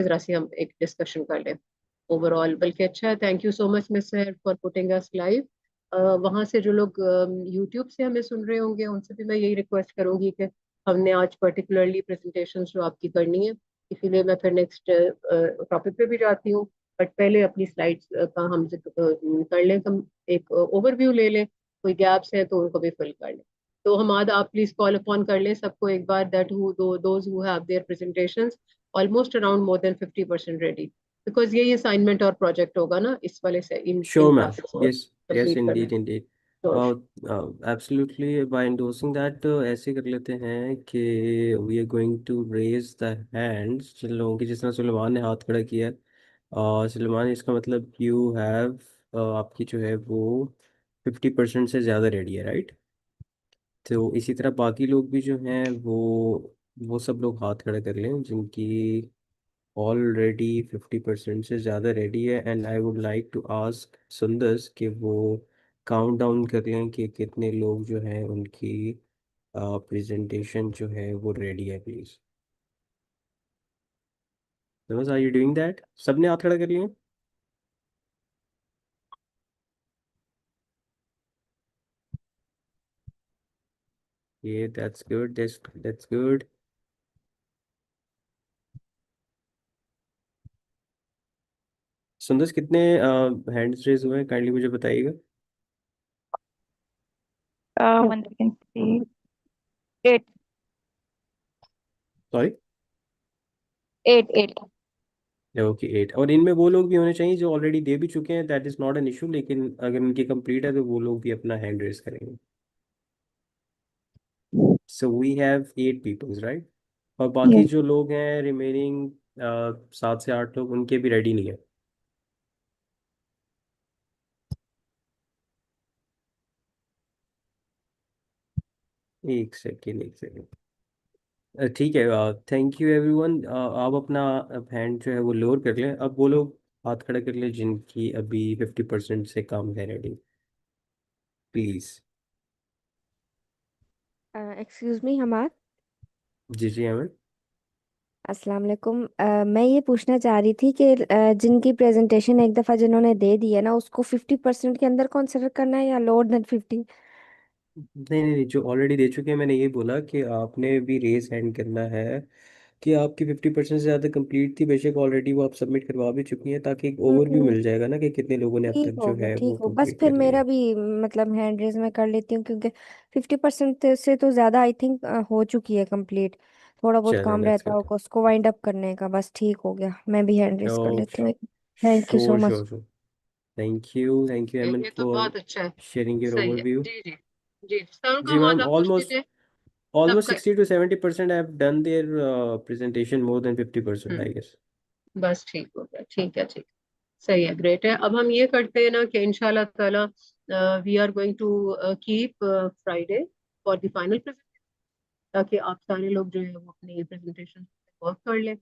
जरा सी हम एक डिस्कशन कर लें ओवरऑल। बल्कि अच्छा है, thank you so much mister for putting us live. वहां से जो लोग यूट्यूब से हमें सुन रहे होंगे उनसे भी मैं यही रिक्वेस्ट करूंगी कि हमने आज पर्टिकुलरली प्रेजेंटेशन जो आपकी करनी है, इसीलिए मैं फिर नेक्स्ट टॉपिक पे भी जाती हूँ। बट पहले अपनी स्लाइड्स का हम कर लें, हम एक ओवरव्यू ले लें, कोई गैप्स हैं तो उनको भी फिल कर लें। तो हमाद आप प्लीज कॉल अपॉन कर लें सबको एक बार, that who those who have their presentations almost around more than 50% ready, because यही असाइनमेंट और प्रोजेक्ट होगा ना इस वाले से, इन Sure, ma'am. क्लासेस को Yes, yes, कंप्लीट करना है। indeed, indeed. तो Absolutely. By endorsing that, ऐसे कर लेते हैं कि we are going to raise the hands जिन लोगों की, जिस तरह सुलेमान ने हाथ खड़ा किया है। सुलेमान, इसका मतलब you have आपकी जो है वो 50% से ज़्यादा रेडी है, राइट? तो इसी तरह बाकी लोग भी जो हैं वो सब लोग हाथ खड़ा कर लें जिनकी ऑलरेडी 50% से ज़्यादा रेडी है। And I would like to ask Sundus कि वो काउंट डाउन कर लें कि कितने लोग जो हैं उनकी प्रेजेंटेशन जो है वो रेडी है, प्लीज़। समझ, आर यू डूइंग दैट? सबने हाथ खड़ा कर लिए? ये that's good, that's good. Sundas, कितने हैंड्स रेज हुए हैं, काइंडली मुझे बताइएगा। 1 second, 8, सॉरी। 8, 8. ओके, 8। और इनमें वो लोग भी होने चाहिए जो ऑलरेडी दे भी चुके हैं, that is not an issue, लेकिन अगर उनकी कंप्लीट है तो वो लोग भी अपना हैंड रेज करेंगे। So we have 8 peoples, right? और बाकी Yes. जो लोग हैं रिमेनिंग 7 से 8 लोग, उनके भी रेडी नहीं है। एक सेकेंड, एक सेकेंड। ठीक है, थैंक यू एवरीवन। आप अपना हैंड जो है वो लोअर कर लें। अब वो लोग हाथ खड़ा कर लें जिनकी अभी 50% से कम है ready, please. Excuse me Hamad. जी जी, हमें। अस्सलाम वालेकुम। मैं ये पूछना चाह रही थी कि जिनकी प्रेजेंटेशन एक दफ़ा जिन्होंने दे दी है ना, उसको 50% के अंदर कंसिडर करना है या लोअर देन 50? नहीं नहीं नहीं, जो ऑलरेडी दे चुके हैं, मैंने ये बोला कि आपने भी रेस हैंड करना है कि आपकी 50% से ज़्यादा कंप्लीट थी। बेशक ऑलरेडी वो आप सबमिट करवा भी चुकी हैं, ताकि एक ओवरव्यू हम्म। मिल जाएगा ना कि कितने लोगों ने अब तक ठीक हो जो गया, है वो ठीक हो, बस कंप्लीट फिर कर लिया मेरा है। भी मतलब हैंड रेज मैं कर लेती हूँ, क्योंकि 50% से तो ज़्यादा आई थिंक हो चुकी है कंप्लीट। थोड़ा बहुत चलें, काम दैट्स रहता गुड। होगा उसको वाइंड अप करने का, बस ठीक हो गया, मैं भी हैंड रेज कर ओके, लेती हूँ। Thank you so sure much. Sure sure. Thank you एमन ये तो फॉर बहुत अच्छा है। शेयरिंग योर सही है, ओवरव्यू। जी जी। जी साउंड का जी मैम, हमारा आप पूछ ऑलमोस्ट लीजिए ऑलमोस्ट सबका। 60 to 70% have done their presentation, more than 50% I hmm, guess. बस ठीक हो गया, ठीक है, ठीक। सही है, ग्रेट है। अब हम ये करते हैं ना कि इंशाल्लाह ताला we are going to keep Friday for the final presentation, ताकि आप सारे लोग जो है वो अपनी प्रेजेंटेशन वर्क कर लें।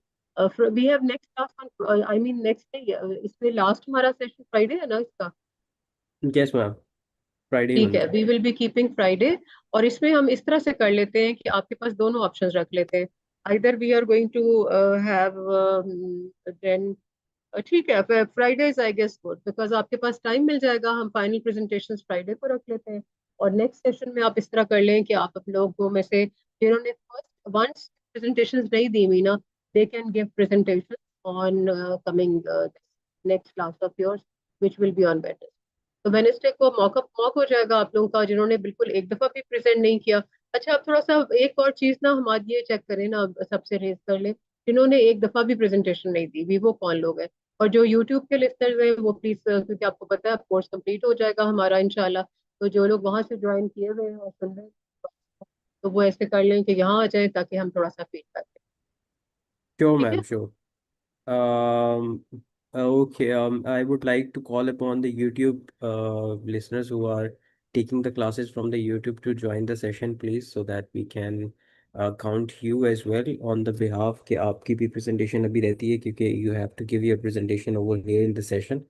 We have next class, I mean next day, इसमें लास्ट हमारा सेशन फ्राइडे है ना इसका। यस मैम, फ्राइडे ठीक है, बनता है। We will be keeping Friday. और इसमें हम इस तरह से कर लेते हैं कि आपके पास दोनों ऑप्शंस रख लेते हैं। Either we are going to have then, ठीक है, Friday is I guess good, because आपके पास टाइम मिल जाएगा। हम फाइनल प्रेजेंटेशन फ्राइडे को रख लेते हैं। और नेक्स्ट सेशन में आप इस तरह कर लें कि आप लोगों में से जिन्होंने फर्स्ट वंस प्रेजेंटेशन नहीं दी हुई ना, they can give presentation on coming next class of yours, which will be on Wednesday. तो वेनेसडे को मौका हो जाएगा आप लोगों का जिन्होंने बिल्कुल एक दफा भी प्रेजेंट नहीं किया। अच्छा, आप थोड़ा सा एक और चीज ना हमारी ये चेक करें ना, सबसे रेज कर ले, जिन्होंने एक दफा भी प्रेजेंटेशन नहीं दी, वो कौन लोग हैं। और जो यूट्यूब के लिस्टर्स हैं वो प्लीज, क्योंकि आपको पता है कोर्स कंप्लीट हो जाएगा हमारा इंशाल्लाह, तो जो लोग वहां से ज्वाइन किए हुए हैं और सुन रहे हैं, तो वो ऐसे कर लें कि यहाँ आ जाए ताकि हम थोड़ा सा फीडबैक दें। श्योर ठीक मैम, है। Sure. Um, okay, I would like to call upon the YouTube listeners who are taking the classes from the YouTube to join the session, please, so that we can count you as well on the behalf कि आपकी भी presentation अभी रहती है, क्योंकि you have to give your presentation over here in the session.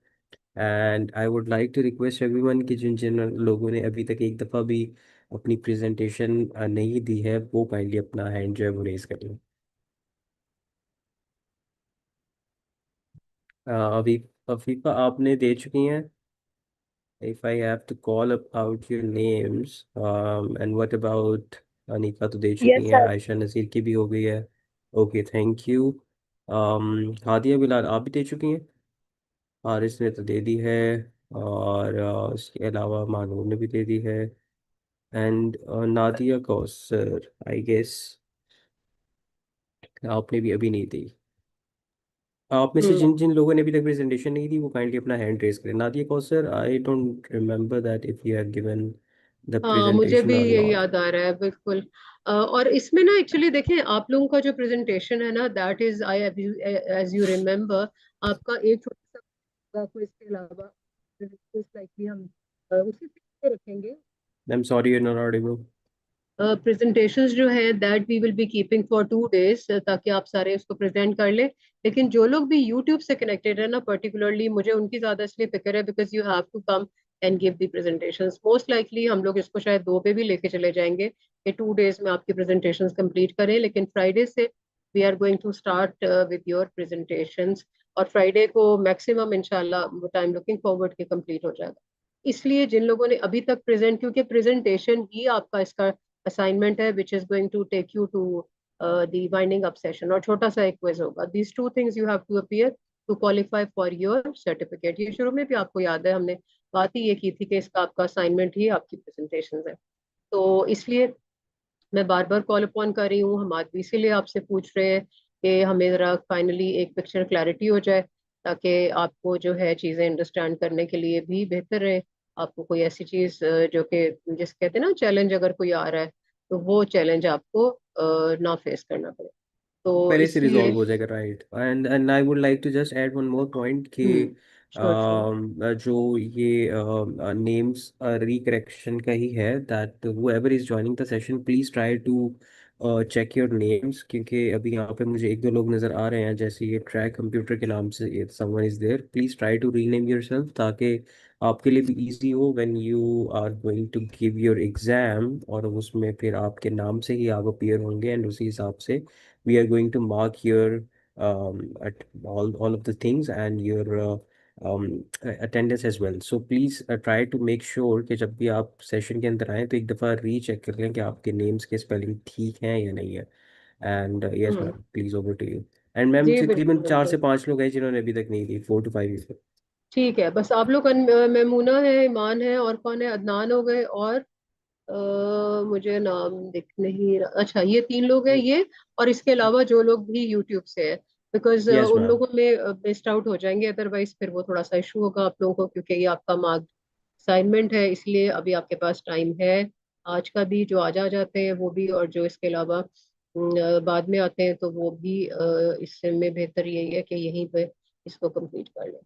And I would like to request everyone कि जिन जिन लोगों ने अभी तक एक दफ़ा भी अपनी presentation नहीं दी है, वो kindly अपना hand जो है वो raise कर लें। अभी अफीफा आपने दे चुकी हैं? If I have to call out your names, and what about Anika तो दे चुकी Yes, हैं, sir. आयशा नज़ीर की भी हो गई है। Okay, thank you. Hadiya Bilal आप भी दे चुकी हैं? हारिस ने तो दे दी है, और इसके अलावा मानूर ने भी दे दी है, and Nadia Kausar I guess आपने भी अभी नहीं दी। आप में से जिन जिन लोगों ने अभी तक प्रेजेंटेशन नहीं दी वो काइंडली अपना हैंड रेज करें। Nadia Kausar, I don't remember that if you have given the हाँ, मुझे प्रेजेंटेशन भी और ये नॉट। याद आ रहा है बिल्कुल। और इसमें ना एक्चुअली देखें, आप लोगों का जो प्रेजेंटेशन है ना, that is I as you remember, आपका एक छोटा सा आपको इसके अलावा लाइकली हम उसी से रखेंगे। I am sorry, you are not audible. Presentations जो है that we will be keeping for 2 days, ताकि आप सारे उसको प्रेजेंट कर ले। लेकिन जो लोग भी यूट्यूब से कनेक्टेड है ना, पर्टिकुलरली मुझे उनकी ज्यादा इसलिए फिक्र है because you have to come and give the presentations. Most likely हम लोग इसको शायद 2 पे भी लेके चले जाएंगे कि 2 days में आपकी प्रेजेंटेशंस कंप्लीट करें, लेकिन फ्राइडे से we are going to start with your presentations. और फ्राइडे को मैक्सिमम इंशाल्लाह टाइम लुकिंग फॉरवर्ड के कंप्लीट हो जाएगा। इसलिए जिन लोगों ने अभी तक प्रेजेंट, क्योंकि प्रेजेंटेशन ही आपका इसका असाइनमेंट है which is going to take you to the winding up session, और छोटा सा एक क्विज होगा। These 2 things you have to appear to qualify for your certificate. ये शुरू में भी आपको याद है, हमने बात ही ये की थी कि इसका आपका असाइनमेंट ही आपकी प्रेजेंटेशन है। तो इसलिए मैं बार बार कॉल अपॉन कर रही हूँ, हम आज भी इसीलिए आपसे पूछ रहे हैं कि हमें ज़रा फाइनली एक पिक्चर क्लैरिटी हो जाए, ताकि आपको जो है चीज़ें अंडरस्टैंड करने के लिए भी बेहतर रहे। आपको कोई ऐसी चीज़ जो कि जिस कहते हैं ना चैलेंज, अगर कोई आ रहा है तो वो चैलेंज आपको ना फेस करना पड़े। तो पहले से इसलिए रिजॉल्व हो जाएगा, right. And I would like to just add one more point कि श्योर श्योर। जो ये नेम्स रिकरेक्शन का ही है, that whoever is joining the session please try to check your names, क्योंकि अभी यहाँ पे मुझे एक दो लोग नज़र आ रहे हैं, जैसे ये ट्रैक कंप्यूटर के नाम से someone is there. Please try to rename yourself, ताकि आपके लिए भी इजी हो when you are going to give your exam, और उसमें फिर आपके नाम से ही आप अपीयर होंगे, एंड उसी हिसाब से we are going to mark your at all of the things and your attendance as well. So please try to make sure कि जब भी आप सेशन के अंदर आए तो एक दफ़ा रीचेक कर लें कि आपके नेम्स के स्पेलिंग ठीक हैं या नहीं है। And yes hmm, ma'am, please over to you. And ma'am जी बिल्कुल तकरीबन 4 से बिल्कुल। 5 लोग हैं जिन्होंने अभी तक नहीं दी, 4 to 5 इज। ठीक है, बस आप लोग मेमूना है, ईमान है, और कौन है, अदनान हो गए, और मुझे नाम दिख नहीं रहा। अच्छा, ये 3 लोग हैं ये, और इसके अलावा जो लोग भी यूट्यूब से है, बिकॉज यस उन मैम। लोगों में मिस्ड आउट हो जाएंगे, अदरवाइज फिर वो थोड़ा सा इशू होगा आप लोगों को, क्योंकि ये आपका मार्क असाइनमेंट है। इसलिए अभी आपके पास टाइम है, आज का भी जो आज आ जाते हैं वो भी, और जो इसके अलावा बाद में आते हैं तो वो भी। इससे में बेहतर यही है कि यहीं पे इसको कंप्लीट कर लें।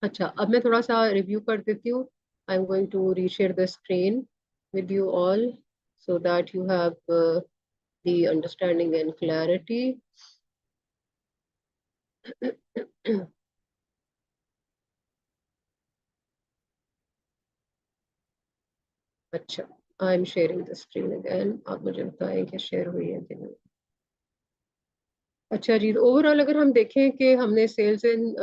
अच्छा, अब मैं थोड़ा सा रिव्यू कर देती हूँ। I am going to reshare the screen with you all so that you have the understanding and clarity. अच्छा, I am sharing the screen again, आप मुझे बताएं कि शेयर हुई है कि नहीं। अच्छा जी, ओवरऑल अगर हम देखें कि हमने सेल्स एंड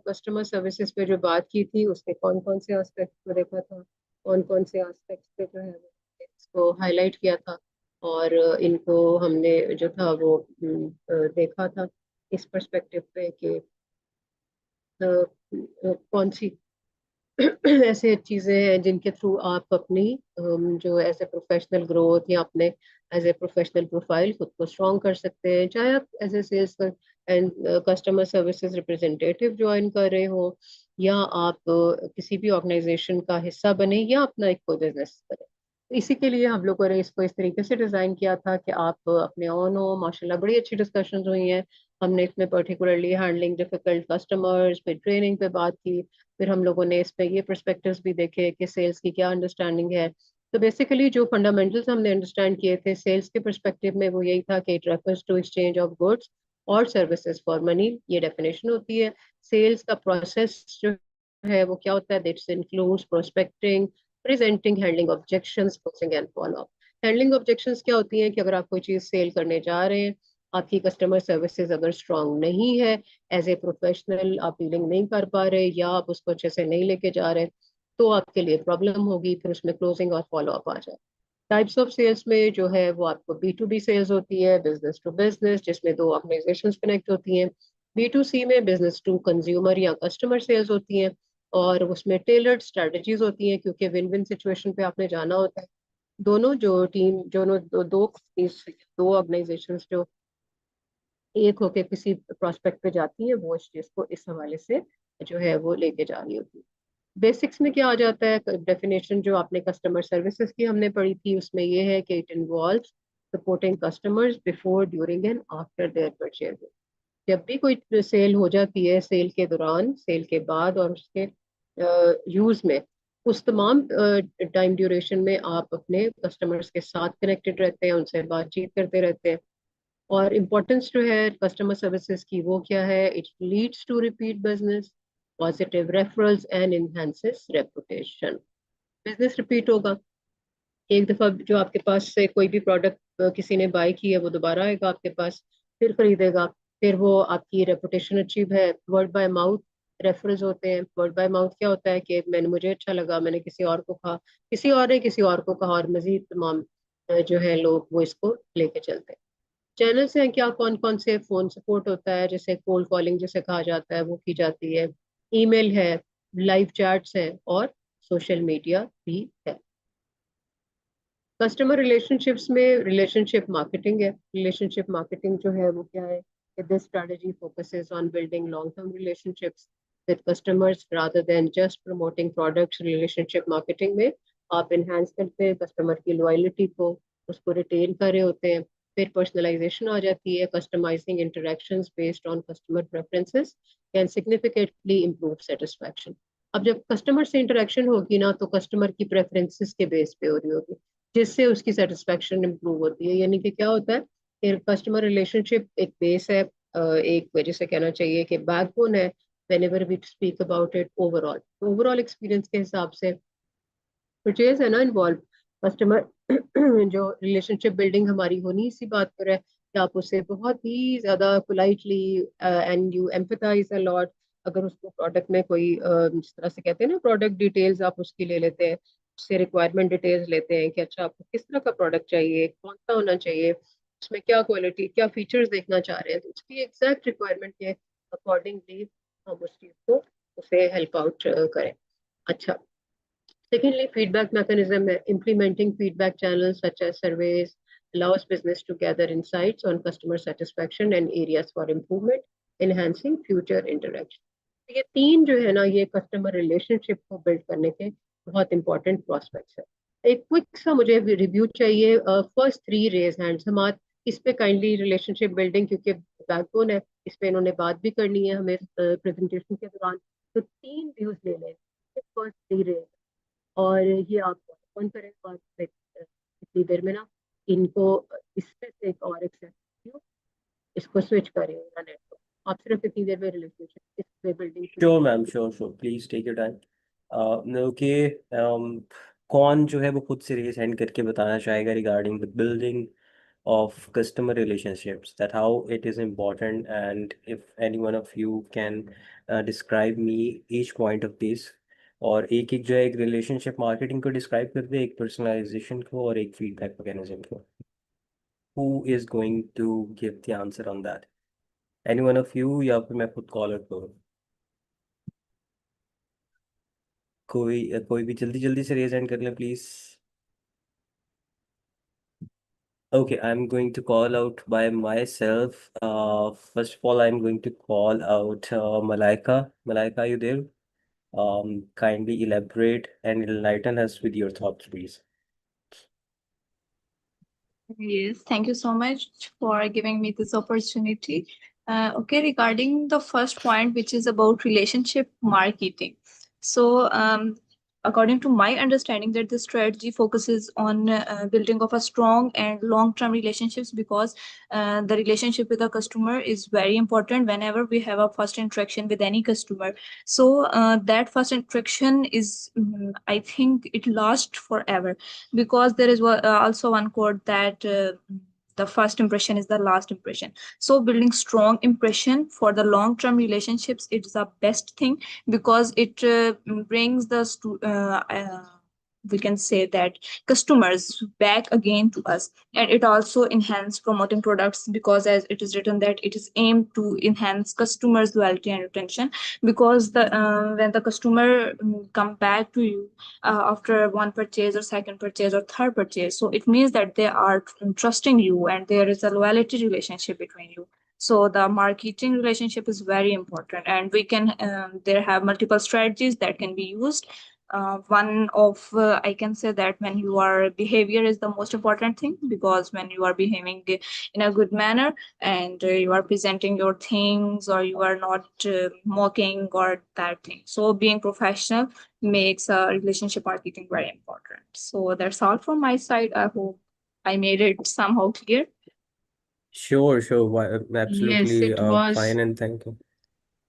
कस्टमर सर्विसेज पे जो बात की थी, उसके कौन कौन से एस्पेक्ट को देखा था, कौन कौन से एस्पेक्ट्स पे जो है वो इसको हाईलाइट किया था, और इनको हमने जो था वो देखा था इस पर्सपेक्टिव पे कि कौन सी ऐसे चीजें हैं जिनके थ्रू आप अपनी जो एज ए प्रोफेशनल ग्रोथ या अपने एज ए प्रोफेशनल प्रोफाइल खुद को स्ट्रॉन्ग कर सकते हैं, चाहे आप as a sales and customer services representative join कर रहे हो, या आप किसी भी ऑर्गेनाइजेशन का हिस्सा बने, या अपना एक कोई बिजनेस करें। तो इसी के लिए हम लोगों ने इसको इस तरीके से डिजाइन किया था कि आप अपने ऑन हो। माशाल्लाह बड़ी अच्छी डिस्कशन हुई हैं। हमने इसमें पर्टिकुलरली हैंडलिंग डिफिकल्ट कस्टमर्स पे ट्रेनिंग पे बात की, फिर हम लोगों ने इस पे ये पर्सपेक्टिव्स भी देखे कि सेल्स की क्या अंडरस्टैंडिंग है। तो बेसिकली जो फंडामेंटल्स हमने अंडरस्टैंड किए थे सेल्स के पर्सपेक्टिव में, वो यही था कि it refers to exchange of goods और सर्विसेज फॉर मनी, ये डेफिनेशन होती है। सेल्स का प्रोसेस जो है वो क्या होता है, it's includes prospecting, presenting, handling objections, closing and follow up. Handling objections क्या होती हैं कि अगर आप कोई चीज सेल करने जा रहे हैं, आपकी कस्टमर सर्विसेज अगर स्ट्रांग नहीं है, एज ए प्रोफेशनल आप डीलिंग नहीं कर पा रहे या आप उसको अच्छे से नहीं लेके जा रहे, तो आपके लिए प्रॉब्लम होगी, फिर उसमें क्लोजिंग और फॉलो अप आ जाए। टाइप्स ऑफ सेल्स में जो है वो आपको B2B सेल्स होती है, बिजनेस टू बिजनेस, जिसमें दो ऑर्गेनाइजेशंस कनेक्ट होती हैं। B2C में बिजनेस टू कंज्यूमर या कस्टमर सेल्स होती हैं, और उसमें टेलर्ड स्ट्रेटजीज होती हैं, क्योंकि विन विन सिचुएशन पे आपने जाना होता है। दोनों जो टीम दोनों दो दो ऑर्गेनाइजेशंस जो एक होके किसी प्रोस्पेक्ट पे जाती है, वो इस चीज को इस हवाले से जो है वो लेके जा रही होती है। बेसिक्स में क्या आ जाता है, डेफिनेशन जो आपने कस्टमर सर्विसेज की हमने पढ़ी थी, उसमें ये है कि it involves supporting customers before, during and after their purchase. जब भी कोई सेल हो जाती है, सेल के दौरान, सेल के बाद और उसके यूज में, उस तमाम टाइम ड्यूरेशन में आप अपने कस्टमर्स के साथ कनेक्टेड रहते हैं, उनसे बातचीत करते रहते हैं। और इम्पोर्टेंस जो है कस्टमर सर्विसेज की वो क्या है, it leads to repeat business, positive referrals and enhances reputation. Business repeat होगा, एक दफा जो आपके पास से कोई भी प्रोडक्ट किसी ने बाय की है, वो दोबारा आएगा आपके पास, फिर खरीदेगा, फिर वो आपकी रेपुटेशन अच्छी है। वर्ड बाय माउथ रेफरल्स होते हैं। वर्ड बाय माउथ क्या होता है कि मुझे अच्छा लगा, मैंने किसी और को कहा, किसी और ने किसी और को कहा, और मजीद तमाम जो है लोग वो इसको लेके चलते हैं। चैनल्स हैं क्या, कौन कौन से, फोन सपोर्ट होता है, जैसे कोल्ड कॉलिंग जिसे कहा जाता है वो की जाती है, ईमेल है, लाइव चैट्स है, और सोशल मीडिया भी है। कस्टमर रिलेशनशिप्स में रिलेशनशिप मार्केटिंग है। रिलेशनशिप मार्केटिंग जो है वो क्या है, this strategy focuses on building long term relationships with customers rather than just promoting products. Relationship marketing में आप इनहेंस करते हैं कस्टमर की लॉयल्टी को, उसको रिटेन कर रहे होते हैं। फिर पर्सनलाइजेशन आ जाती है, customising interactions based on customer preferences can significantly improve satisfaction. अब जब कस्टमर से इंटरेक्शन होगी ना, तो कस्टमर की प्रेफरेंसेस के बेस पे हो रही होगी, जिससे उसकी सेटिस्फेक्शन इंप्रूव होती है। यानी कि क्या होता है कि कस्टमर रिलेशनशिप एक बेस है, एक वजह से कहना चाहिए कि बैकबोन है whenever we speak about it. Overall experience के हिसाब से परचेज है ना इन्वॉल्व कस्टमर जो रिलेशनशिप बिल्डिंग हमारी होनी इसी बात पर है कि आप उससे बहुत ही ज्यादा politely and you empathise a lot. अगर उसको प्रोडक्ट में कोई जिस तरह से कहते हैं ना, प्रोडक्ट डिटेल्स आप उसकी ले लेते हैं, उससे रिक्वायरमेंट डिटेल्स लेते हैं कि अच्छा आपको किस तरह का प्रोडक्ट चाहिए, कौन सा होना चाहिए, उसमें क्या क्वालिटी, क्या फीचर्स देखना चाह रहे हैं, तो उसकी एग्जैक्ट रिक्वायरमेंट के अकॉर्डिंगली हम उस चीज को उसे हेल्प आउट करें। अच्छा, secondly, feedback mechanism, implementing feedback channels such as surveys allows business to gather insights on customer satisfaction and areas for improvement, enhancing future interaction. ये तीन जो है ना, ये कस्टमर रिलेशनशिप को बिल्ड करने के बहुत इंपॉर्टेंट प्रोस्पेक्ट्स है। एक क्विक सा मुझे रिव्यू चाहिए, फर्स्ट 3 रेज हैंड्स हमारे इस पे काइंडली, रिलेशनशिप बिल्डिंग क्योंकि बैकबोन है, इस पे इन्होंने बात भी करनी है हमें प्रेजेंटेशन के दौरान, तो 3 व्यूज ले लें, फर्स्ट 3 रेज, और ये आप ऑन करें और इतनी देर में ना इनको इसमें से एक और एक्सेप्ट, इसको स्विच करें नेट को, आप सिर्फ इतनी देर में रिलेशनशिप इस पे building sure ma'am, sure please take your time. Okay, कौन जो है वो खुद से रेज हैंड करके बताना चाहेगा regarding the building of customer relationships, that how it is important, and if any one of you can describe me each point of this, और एक एक जो है एक रिलेशनशिप मार्केटिंग को डिस्क्राइब कर दे, एक पर्सनलाइजेशन को और एक फीडबैक मैकेनिज्म को। who is going to give the answer on that? any one of you, या फिर मैं खुद कॉल आउट करूँ? कोई भी जल्दी जल्दी से रेज हैंड कर ले please. Okay, I'm going to call out by myself. First of all, I'm going to call out Malaika. Malaika, are you there? Kindly elaborate and enlighten us with your thoughts, please. Yes, thank you so much for giving me this opportunity. Okay, regarding the first point, which is about relationship marketing. So, according to my understanding, that the strategy focuses on building of a strong and long-term relationships, because the relationship with a customer is very important whenever we have a first interaction with any customer. So that first interaction is, I think it lasts forever, because there is also one quote that the first impression is the last impression. So building strong impression for the long-term relationships, it's the best thing, because it brings the we can say that customers back again to us. And it also enhance promoting products, because as it is written that it is aimed to enhance customers loyalty and retention. Because the when the customer come back to you after one purchase or second purchase or third purchase, so it means that they are trusting you and there is a loyalty relationship between you. So the marketing relationship is very important, and we can there have multiple strategies that can be used. One of I can say that when you are behavior is the most important thing, because when you are behaving in a good manner and you are presenting your things, or you are not mocking or that thing, so being professional makes relationship marketing very important. So that's all from my side. I hope I made it somehow clear. Sure, Yes, absolutely it was. fine, and thank you.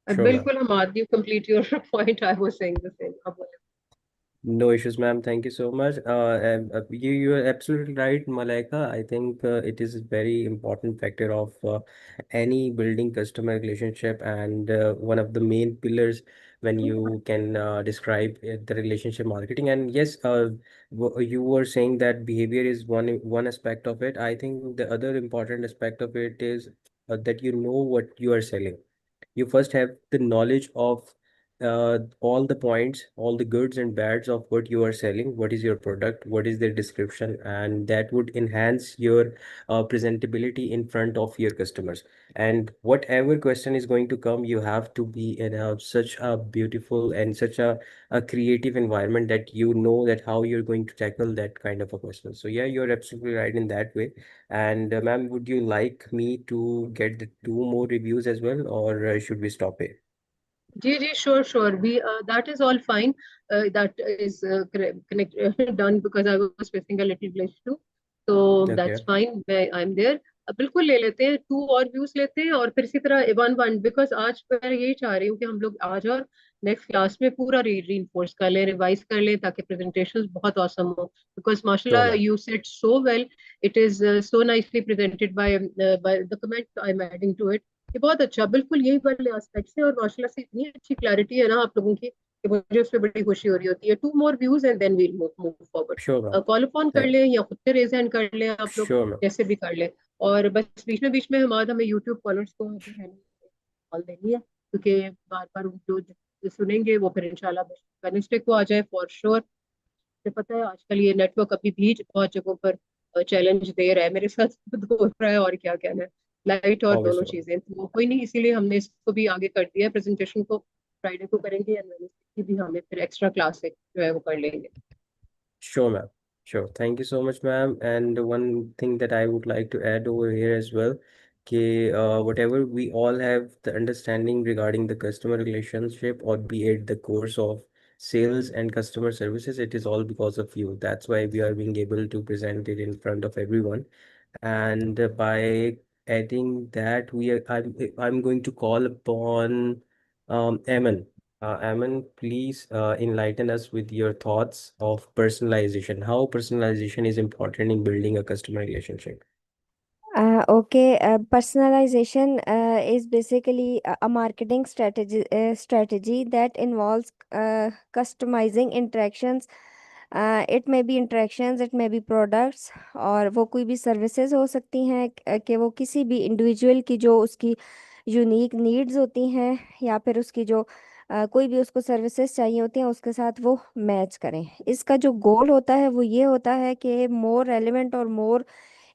Sure, ma'am. बिल्कुल Hamad, you complete your point. I was saying the same. अब बोलो। No issues, ma'am. Thank you so much. You are absolutely right, Malaika. I think it is a very important factor of any building customer relationship, and one of the main pillars when you can describe the relationship marketing. And yes, you were saying that behavior is one aspect of it. I think the other important aspect of it is that you know what you are selling. You first have the knowledge of all the points, all the goods and bads of what you are selling, what is your product, what is their description, and that would enhance your presentability in front of your customers. And whatever question is going to come, you have to be in such a beautiful and such a creative environment that you know that how you're going to tackle that kind of a question. So yeah, you're absolutely right in that way. And ma'am, would you like me to get the two more reviews as well, or should we stop it? Sure. We that is all fine. That is done because I was facing a little glitch too. So that's Okay. fine. I'm there. बिल्कुल ले लेते हैं, 2 और views लेते हैं और फिर इसी तरह 1 बिकॉज आज मैं यही चाह रही हूँ कि हम लोग आज और नेक्स्ट क्लास में पूरा रीइंफोर्स कर लें, रिवाइज कर लें, ताकि प्रेजेंटेशंस बहुत ऑसम हो, बिकॉज Sure, माशाल्लाह ma'am. You said so well, it is so nicely presented by the comment I am adding to it. ये बहुत अच्छा, बिल्कुल यही वाले एस्पेक्ट्स हैं और माशाल्लाह से इतनी अच्छी क्लैरिटी है ना आप लोगों की कि मुझे उससे बड़ी खुशी हो रही होती है। 2 more views and then we'll move forward. Sure, ma'am. Call upon कर लें या खुद से रेज हैंड कर लें आप लोग, Sure, ma'am. जैसे भी कर लें। और बस बीच में हमें यूट्यूब फॉलोअर्स को जो है कॉल देनी है, क्योंकि बार बार जो सुनेंगे वो फिर इंशाल्लाह वेडनेसडे को आ जाए फॉर श्योर। मुझे पता है आजकल ये नेटवर्क अभी भी बहुत जगहों पर चैलेंज दे रहा है, मेरे साथ खुद हो रहा है, और क्या कहना है, लाइट और दोनों Obviously, ma'am. चीजें। तो कोई नहीं, इसीलिए हमने इसको भी आगे कर दिया, प्रेजेंटेशन को फ्राइडे को करेंगे एंड वेडनेसडे की भी हमें फिर एक्स्ट्रा क्लास जो है वो कर लेंगे। Sure, ma'am. Sure. Thank you so much, ma'am. And one thing that I would like to add over here as well, whatever we all have the understanding regarding the customer relationship, or be it the course of sales and customer services, it is all because of you. That's why we are being able to present it in front of everyone. And by adding that, I'm going to call upon Aman. Aman, please enlighten us with your thoughts of personalization. How personalization is important in building a customer relationship. Okay, personalization is basically a marketing strategy that involves customizing interactions. It may be interactions, it may be products, और वो कोई भी services हो सकती हैं कि वो किसी भी individual की जो उसकी unique needs होती हैं, या फिर उसकी जो कोई भी उसको सर्विसेज चाहिए होती हैं उसके साथ वो मैच करें। इसका जो गोल होता है वो ये होता है कि मोर रेलेवेंट और मोर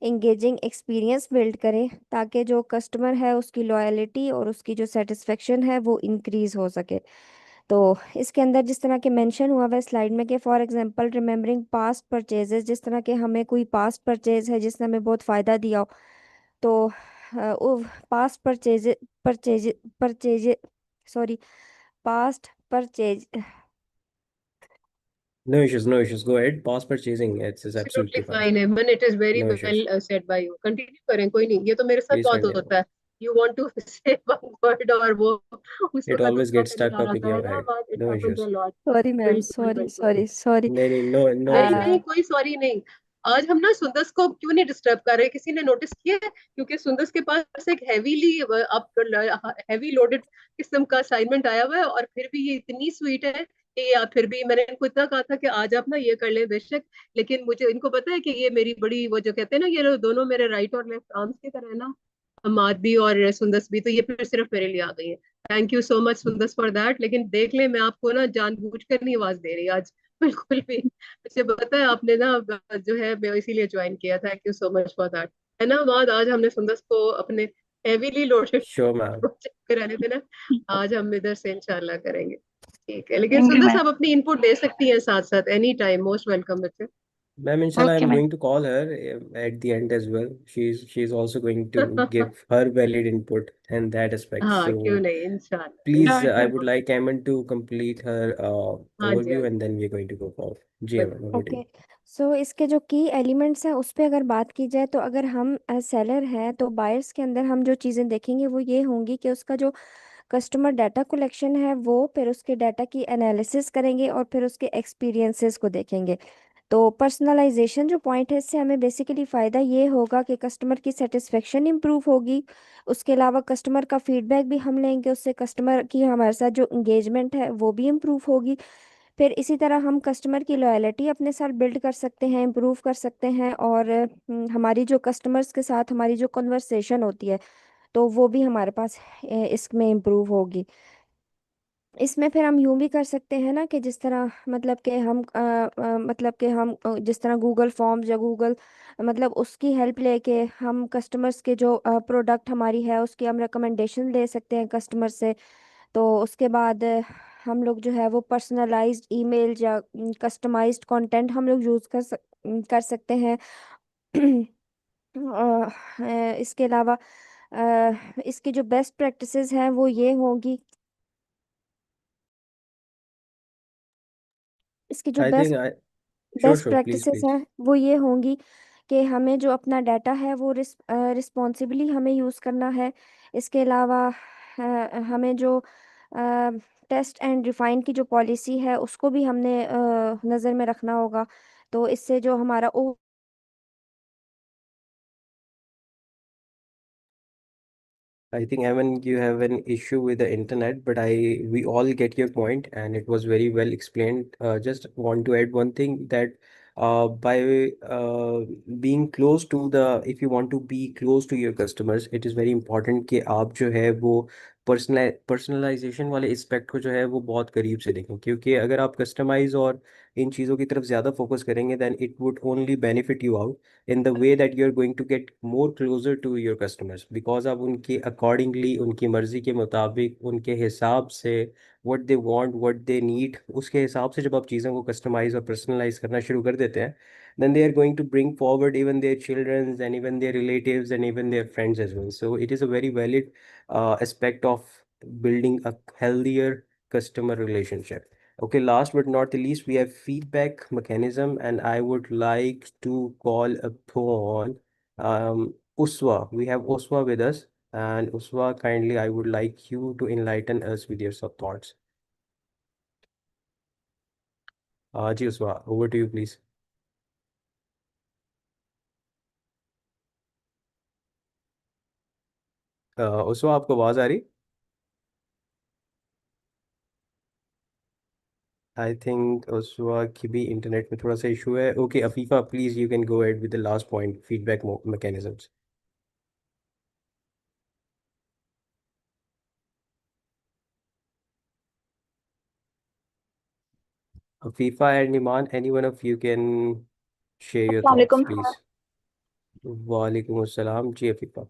इंगेजिंग एक्सपीरियंस बिल्ड करें, ताकि जो कस्टमर है उसकी लॉयलिटी और उसकी जो सेटिस्फेक्शन है वो इंक्रीज हो सके। तो इसके अंदर जिस तरह के मेंशन हुआ है स्लाइड में कि for example remembering past purchases, जिस तरह के हमें कोई पास्ट परचेज है जिसने हमें बहुत फ़ायदा दिया हो, तो वो past purchase sorry past purchase No issues, no issues. Go ahead. Pause purchasing. It's Absolutely absolutely fine. fine, Eman. It is very No issues. well said by you. Continue करें, कोई नहीं, ये तो मेरे साथ Please बहुत continue. होता है। You want to say one word और वो उस It वक्त always दूसरा gets कहने stuck जा up रहा in था है your ना head. बात। It No happens issues. a lot. Sorry ma'am, बिल्कुल सॉरी बिल्कुल sorry sorry No, no, no नहीं issues. नहीं, कोई सॉरी नहीं। आज हम ना सुंदस को क्यों नहीं डिस्टर्ब कर रहे, किसी ने नोटिस किया है? क्योंकि सुंदस के पास एक हैवी लोडेड किस्म का असाइनमेंट आया हुआ है, और फिर भी ये इतनी स्वीट है कि, या फिर भी मैंने इनको इतना कहा था कि आज आप ना ये कर ले बेशक, लेकिन मुझे इनको पता है कि ये मेरी बड़ी, वो जो कहते हैं ना, ये लोग दोनों मेरे राइट और लेफ्ट आर्म्स की तरह है ना, माद भी और सुंदस भी, तो ये फिर सिर्फ मेरे लिए आ गई है। Thank you so much Sundas for that. लेकिन देख ले, मैं आपको ना जानबूझ कर नहीं आवाज दे रही आज, बिल्कुल भी। मुझे पता है आपने ना जो है, मैं इसीलिए ज्वाइन किया। Thank you so much for that. है ना बाद, आज हमने सुंदस को अपने heavily loaded sure ma'am. Project कराने देना, आज हम इधर से इंशाल्लाह करेंगे। ठीक है, लेकिन Thank you, सुंदस ma'am. आप अपनी इनपुट दे सकती हैं साथ साथ, एनी टाइम, मोस्ट वेलकम बच्चे। Ma'am, inshallah, Okay, I'm ma'am. going to call her at the end as well. She's also going to give her valid input in that aspect. हाँ, क्यों So नहीं, इंशाल्लाह please, Sure, I sure. would like Ayman to complete her हाँ जी, हाँ overview, जी, and then we're going to go forward. जी ma'am, over to okay. you. So इसके जो की एलिमेंट्स हैं उस पे अगर बात की जाए, तो अगर हम सेलर हैं तो बायर्स के अंदर हम जो चीज़ें देखेंगे वो ये होंगी कि उसका जो कस्टमर डाटा कलेक्शन है वो, फिर उसके डाटा की एनालिसिस करेंगे और फिर उसके एक्सपीरियंसेस को देखेंगे। तो पर्सनलाइजेशन जो पॉइंट है, इससे हमें बेसिकली फ़ायदा ये होगा कि कस्टमर की सेटिस्फेक्शन इम्प्रूव होगी। उसके अलावा कस्टमर का फीडबैक भी हम लेंगे, उससे कस्टमर की हमारे साथ जो इंगेजमेंट है वो भी इम्प्रूव होगी। फिर इसी तरह हम कस्टमर की लॉयल्टी अपने साथ बिल्ड कर सकते हैं, इम्प्रूव कर सकते हैं, और हमारी जो कस्टमर्स के साथ हमारी जो कन्वर्सेशन होती है तो वो भी हमारे पास इसमें इम्प्रूव होगी। इसमें फिर हम यूं भी कर सकते हैं ना कि जिस तरह मतलब कि हम जिस तरह गूगल फॉर्म्स या गूगल मतलब उसकी हेल्प लेके हम कस्टमर्स के जो प्रोडक्ट हमारी है उसकी हम रिकमेंडेशन ले सकते हैं कस्टमर से। तो उसके बाद हम लोग जो है वो पर्सनलाइज्ड ईमेल या कस्टमाइज्ड कंटेंट हम लोग यूज़ कर सकते हैं। इसके अलावा इसकी जो बेस्ट प्रैक्टिसेस हैं वो ये होंगी, इसकी जो I think I sure best sure please practices please. हैं वो ये होंगी कि हमें जो अपना डाटा है वो रिस्पॉन्सिबली हमें यूज़ करना है। इसके अलावा हमें जो टेस्ट एंड रिफाइन की जो पॉलिसी है उसको भी हमने नज़र में रखना होगा। तो इससे जो हमारा I think Evan, you have an issue with the internet, but we all get your point, and it was very well explained. Just want to add one thing that by being close to the, if you want to be close to your customers, it is very important कि आप जो है वो personalisation वाले aspect को जो है वो बहुत करीब से देखें, क्योंकि अगर आप कस्टमाइज और इन चीज़ों की तरफ ज़्यादा फोकस करेंगे then it would only benefit you out in the way that you're going to get more closer to your customers, because आप उनके accordingly, उनकी मर्जी के मुताबिक, उनके हिसाब से what they want, what they need, उसके हिसाब से जब आप चीज़ों को customize और personalize करना शुरू कर देते हैं, then they are going to bring forward even their children and even their relatives and even their friends as well. So it is a very valid aspect of building a healthier customer relationship. Okay, last but not the least, we have feedback mechanism, and I would like to call upon Uswa. We have Uswa with us, and Uswa, kindly, I would like you to enlighten us with your thoughts. Ji Uswa, over to you, please. Uswa, आपको आवाज आ रही? I think Uswa की भी internet में थोड़ा सा issue है. Okay, Afifa, please, you can go ahead with the last point, feedback mechanisms. Afifa and Iman, any one of you can share your Assalamu thoughts, alaikum. please. Walaikum assalam. Ji Afifa.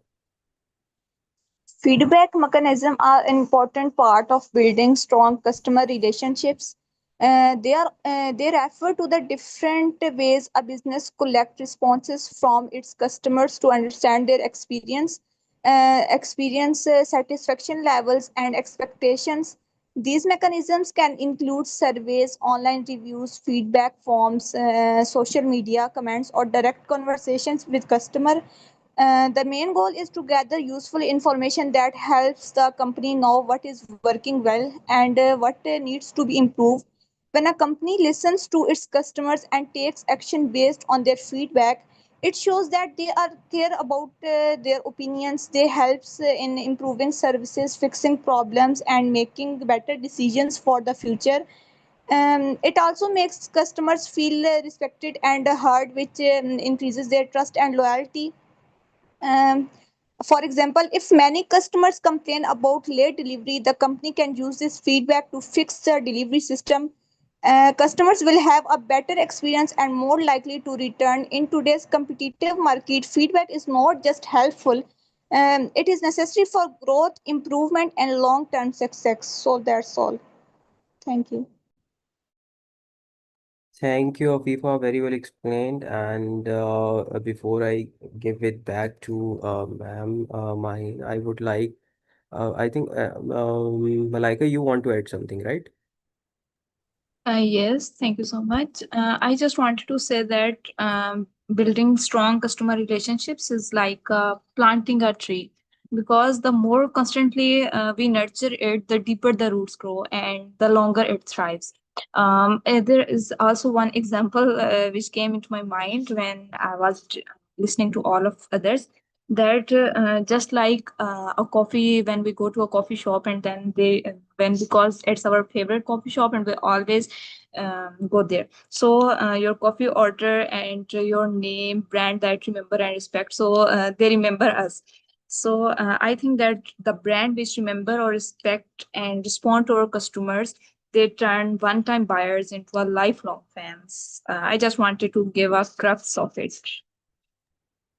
Feedback mechanism are an important part of building strong customer relationships. They refer to the different ways a business collect responses from its customers to understand their satisfaction levels, and expectations. These mechanisms can include surveys, online reviews, feedback forms, social media comments, or direct conversations with customer. The main goal is to gather useful information that helps the company know what is working well and what needs to be improved. When a company listens to its customers and takes action based on their feedback, it shows that they are care about their opinions. They helps in improving services, fixing problems, and making better decisions for the future. It also makes customers feel respected and heard, which increases their trust and loyalty. Um, for example, if many customers complain about late delivery, the company can use this feedback to fix the delivery system. Customers will have a better experience and more likely to return. In today's competitive market, feedback is not just helpful, it is necessary for growth, improvement, and long term success. So that's all. Thank you. Thank you, Afifa. Very well explained. And before I give it back to ma'am, Mahin, I would like, I think, Malaika, you want to add something, right? Yes, thank you so much. I just wanted to say that building strong customer relationships is like planting a tree, because the more constantly we nurture it, the deeper the roots grow and the longer it thrives. There is also one example which came into my mind when I was listening to all of others, that just like a coffee, when we go to a coffee shop and then they when because it's our favorite coffee shop and we always go there, so your coffee order and your name, brand that remember and respect, so they remember us. So I think that the brand which remember or respect and respond to our customers, they turn one-time buyers into a lifelong fans. I just wanted to give a crux of it.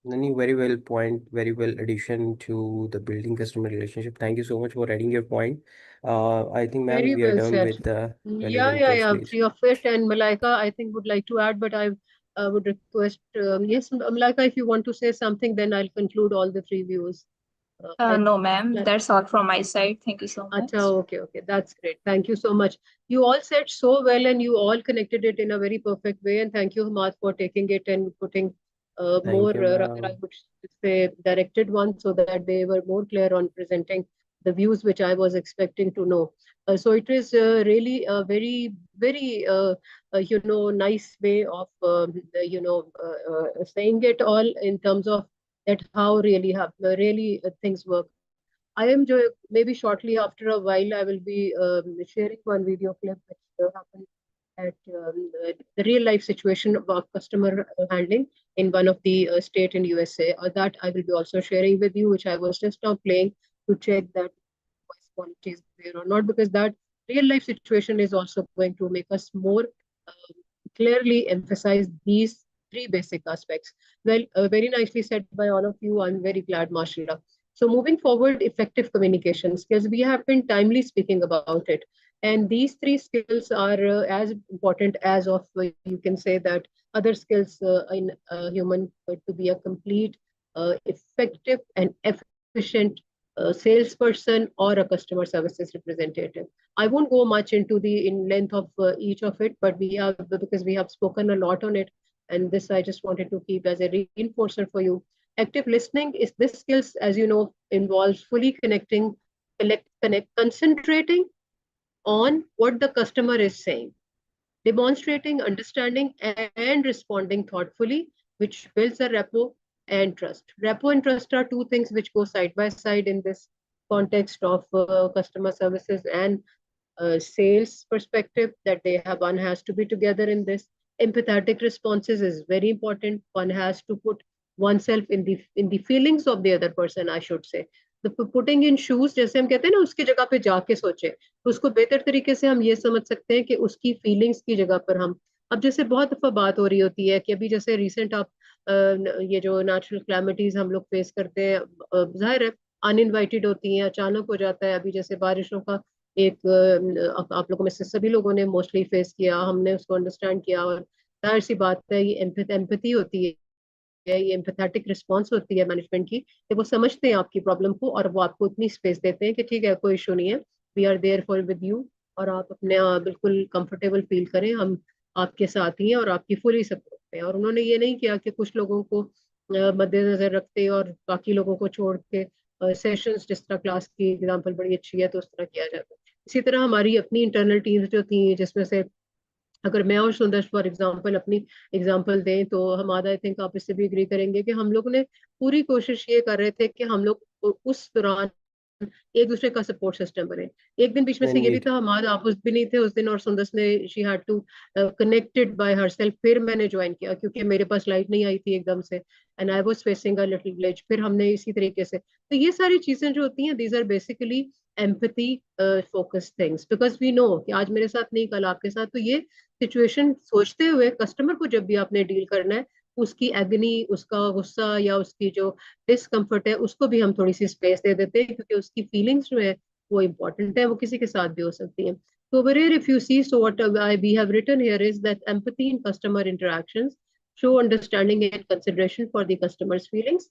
Nani, very well point, very well addition to the building customer relationship. Thank you so much for adding your point. I think, ma'am, Very we are well done said. with the Yeah, relevant yeah, points, yeah. please. Free of it. And Malaika, I think would like to add, but I would request, yes, Malaika, if you want to say something, then I'll conclude all the three views. No, ma'am, that's all from my side. Thank you so much. Acha, okay. That's great. Thank you so much. You all said so well and you all connected it in a very perfect way. And thank you, Hamad, for taking it and putting more, Thank you, rather, I ma'am. would say, directed ones so that they were more clear on presenting the views which I was expecting to know. So it is really a very, very, nice way of, saying it all in terms of that how really things work. I am maybe shortly after a while I will be sharing one video clip which happened at the real life situation about customer handling in one of the state in USA. That I will be also sharing with you, which I was just now playing to check that voice quality is there or not, because that real life situation is also going to make us more clearly emphasize these three basic aspects. Well, very nicely said by all of you. I'm very glad, mashallah. So moving forward, effective communication skills, we have been timely speaking about it. And these three skills are as important as of, you can say that other skills in human to be a complete, effective and efficient salesperson or a customer services representative. I won't go much into the in length of each of it, but we have, because we have spoken a lot on it, and this I just wanted to keep as a reinforcer for you. Active listening is this skills, as you know, involves fully connecting, concentrating on what the customer is saying, demonstrating understanding and responding thoughtfully, which builds a rapport and trust. Rapport and trust are two things which go side by side in this context of customer services and sales perspective, that they have, one has to be together in this. Empathetic responses is very important. One has to put oneself in the feelings of the other person, I should say. The putting in shoes, जैसे हम कहते हैं ना, उसकी जगह पे जाके सोचे, तो उसको बेहतर तरीके से हम ये समझ सकते हैं कि उसकी फीलिंग्स की जगह पर हम, अब जैसे बहुत दफा बात हो रही होती है कि अभी जैसे रिसेंट आप ये जो नेचुरल क्लैमिटीज हम लोग फेस करते हैं, जाहिर है अनइनवाइटेड होती हैं, अचानक हो जाता है। अभी जैसे बारिशों का एक आप लोगों में से सभी लोगों ने मोस्टली फेस किया, हमने उसको अंडरस्टैंड किया, और जाहिर सी बात है ये एम्पैथी होती है, ये एम्पैथेटिक रिस्पॉन्स होती है मैनेजमेंट की, कि वो समझते हैं आपकी प्रॉब्लम को और वो आपको इतनी स्पेस देते हैं कि ठीक है, कोई इशू नहीं है, we are there for with you, और आप अपने बिल्कुल कंफर्टेबल फील करें, हम आपके साथ ही हैं और आपकी फुली सपोर्ट पे। और उन्होंने ये नहीं किया कि कुछ लोगों को मद्देनजर रखते और बाकी लोगों को छोड़ के सेशंस, जिस तरह क्लास की एग्जांपल बड़ी अच्छी है तो उस तरह किया जाता है। इसी तरह हमारी अपनी इंटरनल टीम्स जो थी, जिसमें से अगर मैं और सुंदर फॉर एग्जांपल अपनी एग्जांपल दें तो हमारा, आई थिंक आप इससे भी एग्री करेंगे कि हम लोग ने पूरी कोशिश ये कर रहे थे कि हम लोग उस दौरान एक दूसरे का सपोर्ट सिस्टम बने। एक दिन बीच में से ये भी इंडीड था, हमारा आप उस दिन नहीं थे उस दिन, और सुंदर ने she had to connected by herself, फिर मैंने ज्वाइन किया क्योंकि मेरे पास लाइट नहीं आई थी एकदम से, and I was facing a little glitch, फिर हमने इसी तरीके से, तो ये सारी चीजें जो होती हैं these are basically empathy focus things, because we know कि आज मेरे साथ नहीं कल आपके साथ, तो ये सिचुएशन सोचते हुए कस्टमर को जब भी आपने डील करना है, उसकी एगनी, उसका गुस्सा या उसकी जो डिस्कम्फर्ट है, उसको भी हम थोड़ी सी स्पेस दे देते हैं, क्योंकि उसकी फीलिंग्स जो है वो इम्पोर्टेंट है, वो किसी के साथ भी हो सकती है। So over here, if you see, so what we have written here is that empathy in customer interactions show understanding and consideration for the customer's feelings,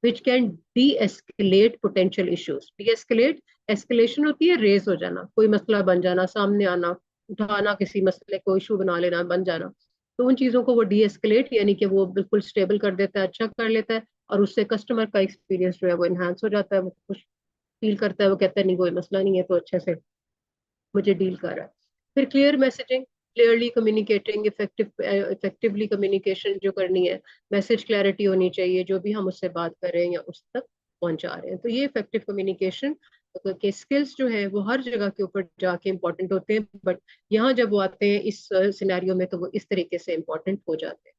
which can de-escalate potential issues. De-escalate, escalation होती है raise हो जाना, कोई मसला बन जाना, सामने आना, उठाना किसी मसले को, इशू बना लेना, बन जाना, तो उन चीजों को वो de-escalate यानी कि वो बिल्कुल स्टेबल कर देता है, अच्छा कर लेता है, और उससे कस्टमर का एक्सपीरियंस जो है वो एनहांस हो जाता है, वो खुश फील करता है, वो कहता है नहीं कोई मसला नहीं है, तो अच्छे से मुझे डील कर रहा है। फिर clear messaging, clearly communicating, effectively communication जो करनी है, मैसेज क्लैरिटी होनी चाहिए, जो भी हम उससे बात कर रहे हैं या उस तक पहुंचा रहे हैं, तो ये इफेक्टिव कम्युनिकेशन के स्किल्स जो है वो हर जगह के ऊपर जाके इंपॉर्टेंट होते हैं, बट यहाँ जब वो आते हैं इस सिनेरियो में तो वो इस तरीके से इंपॉर्टेंट हो जाते हैं।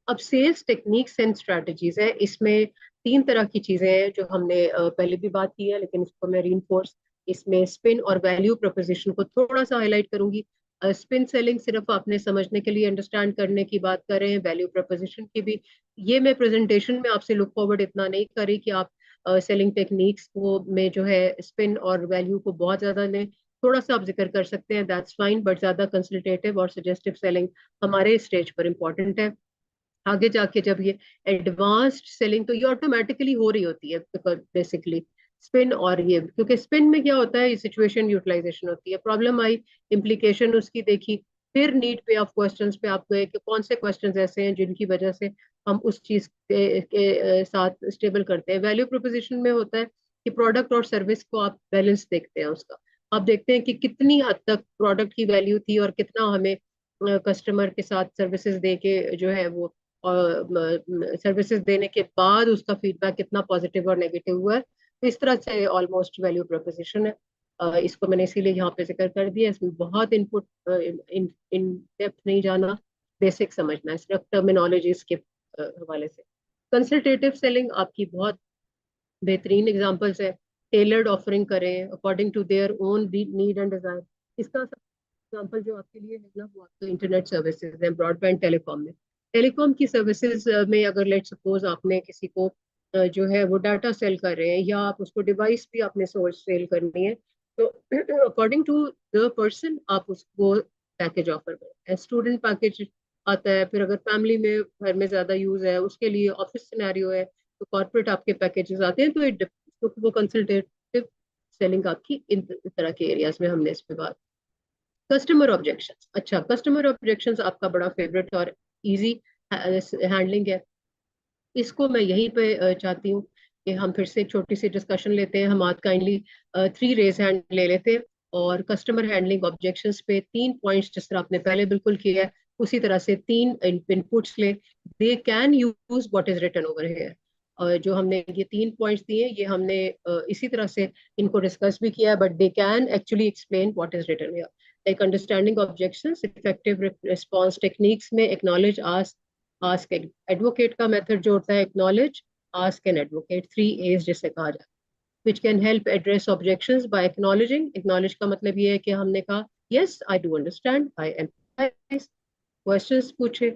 अब सेल्स टेक्निक्स एंड स्ट्रेटजीज है, इसमें 3 तरह की चीजें हैं जो हमने पहले भी बात की है, लेकिन इसको मैं रीइंफोर्स, इसमें स्पिन और वैल्यू प्रोपोजिशन को थोड़ा सा हाईलाइट करूंगी। स्पिन सेलिंग सिर्फ आपने समझने के लिए, अंडरस्टैंड करने की बात कर रहे हैं, वैल्यू प्रोपोजिशन की भी, ये मैं प्रेजेंटेशन में आपसे लुक फॉरवर्ड इतना नहीं करी कि आप सेलिंग टेक्निक्स को में जो है स्पिन और वैल्यू को बहुत ज्यादा लें, थोड़ा सा आप जिक्र कर सकते हैं, दैट्स फाइन, बट ज्यादा कंसल्टेटिव और सजेस्टिव सेलिंग हमारे स्टेज पर इंपॉर्टेंट है। आगे जाके जब ये एडवांस्ड सेलिंग, तो ये ऑटोमेटिकली हो रही होती है बेसिकली स्पिन, और ये क्योंकि स्पिन में क्या होता है, ये सिचुएशन यूटिलाइजेशन होती है, प्रॉब्लम आई, इम्प्लीकेशन उसकी देखी, फिर नीड पे ऑफ क्वेश्चंस पे आप गए कि कौन से क्वेश्चंस ऐसे हैं जिनकी वजह से हम उस चीज के साथ स्टेबल करते हैं। वैल्यू प्रोपोजिशन में होता है कि प्रोडक्ट और सर्विस को आप बैलेंस देखते हैं उसका, आप देखते हैं कि कितनी हद तक प्रोडक्ट की वैल्यू थी और कितना हमें कस्टमर के साथ सर्विसेज दे के जो है वो सर्विसेज देने के बाद उसका फीडबैक कितना पॉजिटिव और नेगेटिव हुआ है, तो इस तरह से ऑलमोस्ट वैल्यू प्रोपोजिशन है। इसको मैंने इसीलिए यहाँ पे जिक्र कर दिया, इसमें बहुत इनपुट इन डेप्थ नहीं जाना, बेसिक समझना है सिर्फ टर्मिनोलॉजीज के हवाले से। कंसल्टेटिव सेलिंग आपकी बहुत बेहतरीन एग्जांपल्स है, टेलर्ड ऑफरिंग करें according to their own need and desire. इसका एग्जांपल जो आपके लिए है ना, वो आपके इंटरनेट सर्विसेज है, ब्रॉडबैंड टेलीकॉम में, टेलीकॉम की सर्विसेज में अगर लेट सपोज आपने किसी को जो है वो डाटा सेल कर रहे हैं, या आप उसको डिवाइस भी आपने सोर्स सेल करनी है, तो अकॉर्डिंग टू द पर्सन आप उसको पैकेज ऑफर करें। स्टूडेंट पैकेज आता है, फिर अगर फैमिली में घर में ज्यादा यूज है उसके लिए ऑफिस सिनेरियो है, तो कॉर्पोरेट आपके पैकेजेस आते हैं, तो वो कंसल्टेटिव सेलिंग आपकी इन तरह के एरियाज में हमने इस पे बात। कस्टमर ऑब्जेक्शंस, अच्छा कस्टमर ऑब्जेक्शंस आपका बड़ा फेवरेट और इजी हैंडलिंग है, इसको मैं यहीं पे चाहती हूँ कि हम फिर से एक छोटी सी डिस्कशन लेते हैं, हम आज काइंडली 3 रेज हैंड ले लेते हैं, और कस्टमर हैंडलिंग ऑब्जेक्शंस पे 3 पॉइंट्स जिस तरह आपने पहले बिल्कुल किया है उसी तरह से 3 इनपुट्स ले। They can use what is written over here, जो हमने ये 3 पॉइंट्स दिए, ये हमने इसी तरह से इनको डिस्कस भी किया है, but they can actually explain what is written here, like understanding objections, effective response techniques में एक्नॉलेज, आस्क, एडवोकेट का मेथड जो होता है acknowledge, ask and advocate, 3 A's जिसे कहा जाए, which can help address objections by acknowledging, acknowledge का मतलब ये है कि हमने कहा yes I do understand, I empathize, questions पूछे,